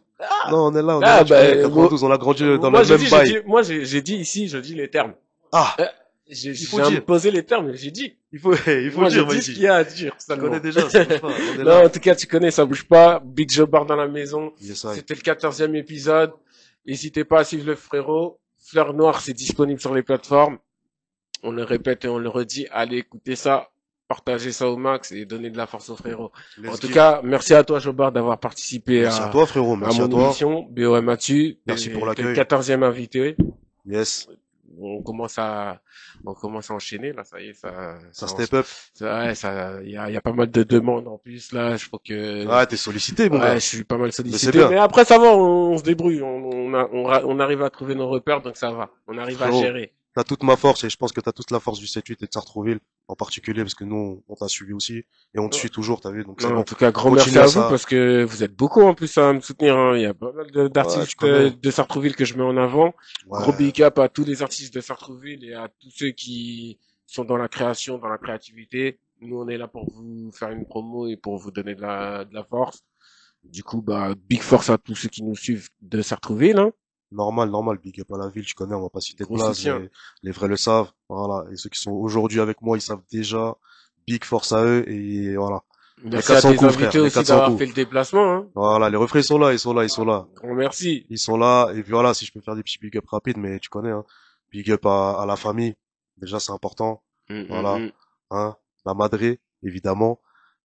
Non, on est là, Ah, tu connais, bah, 92, on a grandi dans moi, le même bail. moi, j'ai dit ici, je dis les termes. Ah, J'ai faut j'ai dire. posé les termes, j'ai dit. il faut Moi, je dire, dis ce vas-y. qu'il y a à dire. Tu seulement. connais déjà, ça bouge pas, on est Non, là. en tout cas, tu connais, ça bouge pas. Big Joe Bar dans la maison. Yes, I. C'était le 14e épisode. N'hésitez pas à suivre le frérot. Fleur Noire, c'est disponible sur les plateformes. On le répète et on le redit. Allez, écoutez ça. Partagez ça au max et donnez de la force au frérot. En Let's tout give. cas, merci à toi, Jobar, d'avoir participé Merci à toi, frérot, à merci à mon toi. émission. BOM Mathieu. Merci pour T'es le l'accueil. 14e invité. Yes, On commence à enchaîner, là. Ça y est, ça step up. ouais, il y a pas mal de demandes en plus, là. Je crois que, Ah, t'es sollicité, mon ouais, gars. je suis pas mal c'est sollicité. bien. Mais après, ça va, on se débrouille. On arrive à trouver nos repères, donc ça va. On arrive à Frérot, gérer. t'as toute ma force et je pense que t'as toute la force du 7-8 et de Sartrouville en particulier parce que nous, on t'a suivi aussi et on te suit toujours, t'as vu, donc c'est Non, en bon. tout cas, grand Continue merci à à vous ça. parce que vous êtes beaucoup en plus à me soutenir. Hein. Il y a pas mal Ouais, tu d'artistes connais. de Sartrouville que je mets en avant. Gros Ouais, big up à tous les artistes de Sartrouville et à tous ceux qui sont dans la création, dans la créativité. Nous, on est là pour vous faire une promo et pour vous donner de la force. Du coup, bah, big force à tous ceux qui nous suivent de Sartrouville. Hein. normal, big up à la ville, tu connais, on va pas citer de Gros blase, soutien. mais les vrais le savent, voilà. Et ceux qui sont aujourd'hui avec moi, ils savent déjà. Big force à eux et voilà. Merci à 400 tes coups, frère, invités les aussi 400 d'avoir coups. fait le déplacement. Hein. Voilà, les refrains sont là, ils sont là. Grand merci. Ils sont là, et puis voilà, si je peux faire des petits big up rapides, mais tu connais, hein. Big up à la famille. Déjà, c'est important. Voilà. Mm. Hein. La madré, évidemment.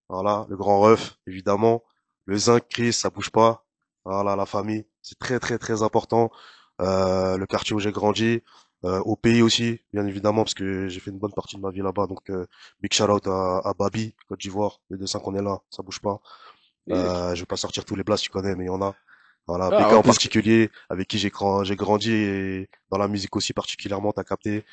Voilà. Le grand ref, évidemment. Le zinc, Chris, ça bouge pas. Voilà, la famille. C'est très, très, très important. Le quartier où j'ai grandi. Au pays aussi, bien évidemment, parce que j'ai fait une bonne partie de ma vie là-bas. Donc, big shout out à Babi, Côte d'Ivoire. Les 2-5 qu'on est là, ça bouge pas. Et- Je vais pas sortir tous les blasts, tu connais, mais il y en a. Voilà, Ah, BK en en plus- particulier, avec qui j'ai grandi et dans la musique aussi particulièrement, t'as capté.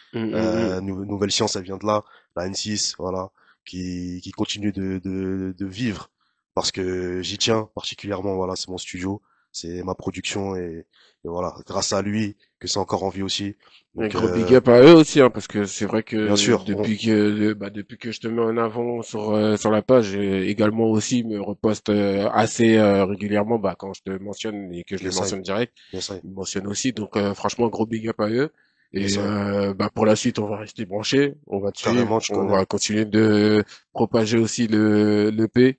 Nouvelle Science, elle vient de là, la N6, voilà, qui continue de vivre parce que j'y tiens particulièrement, voilà, c'est mon studio, c'est ma production et voilà, grâce à lui que c'est encore en vie aussi. Un Donc, gros big up à eux aussi, hein, parce que c'est vrai que bien sûr, depuis que je te mets en avant sur la page, également aussi me reposte assez régulièrement, bah quand je te mentionne et que je les Yes, I. mentionne direct, yes, I. ils me mentionnent aussi. Donc franchement, gros big up à eux. Et Yes, I. bah pour la suite, on va rester branchés, on va te suivre, Carrément, tu on connais. va continuer de propager aussi le P,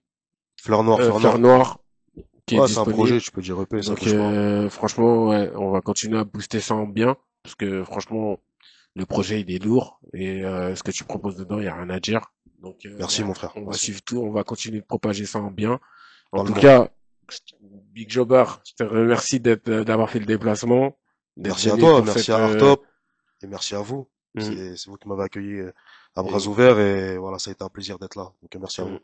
Fleur Noire, Fleur Fleur Noire. Noire, qui est Ouais, c'est un disponible. projet, tu peux dire EP, ça Donc bouge pas. franchement, ouais, on va continuer à booster ça en bien, parce que franchement, le projet il est lourd et ce que tu proposes dedans, il y a rien à dire. Donc Merci, mon frère. on va Merci. suivre tout, on va continuer de propager ça en bien. En tout Parle-moi. cas, Big Jobber, je te remercie d'avoir fait le déplacement, d'être Merci à venu toi, pour merci cette, à Artop et merci à vous. mm, C'est vous qui m'avez accueilli à bras et- ouverts et voilà, ça a été un plaisir d'être là. Donc merci à mm. vous.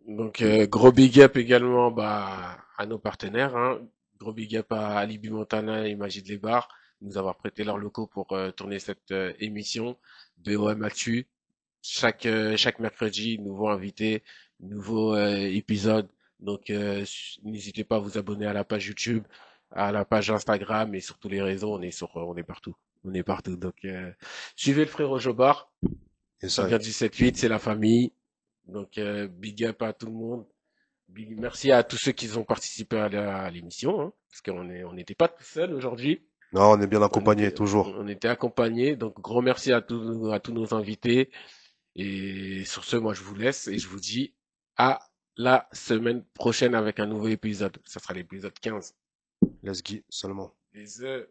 Donc, gros big up également, bah, à nos partenaires, hein. Gros big up à Alibi Montana et Magid Lebar, de nous avoir prêté leurs locaux pour tourner cette émission de OM Actu. Chaque mercredi, nouveau invité, nouveau épisode. Donc, n'hésitez pas à vous abonner à la page YouTube, à la page Instagram et sur tous les réseaux. On est partout. On est partout. Donc, suivez le frérot Jobar. Et Ça ça, vient du 7-8, c'est la famille. Donc, big up à tout le monde. Merci à tous ceux qui ont participé à l'émission, hein, parce on n'était pas tout seul aujourd'hui. non, on est bien accompagné, toujours. On était accompagnés. Donc, gros merci à tous nos invités. Et sur ce, moi, je vous laisse et je vous dis à la semaine prochaine avec un nouveau épisode. Ça sera l'épisode 15. Let's go seulement. Bisous.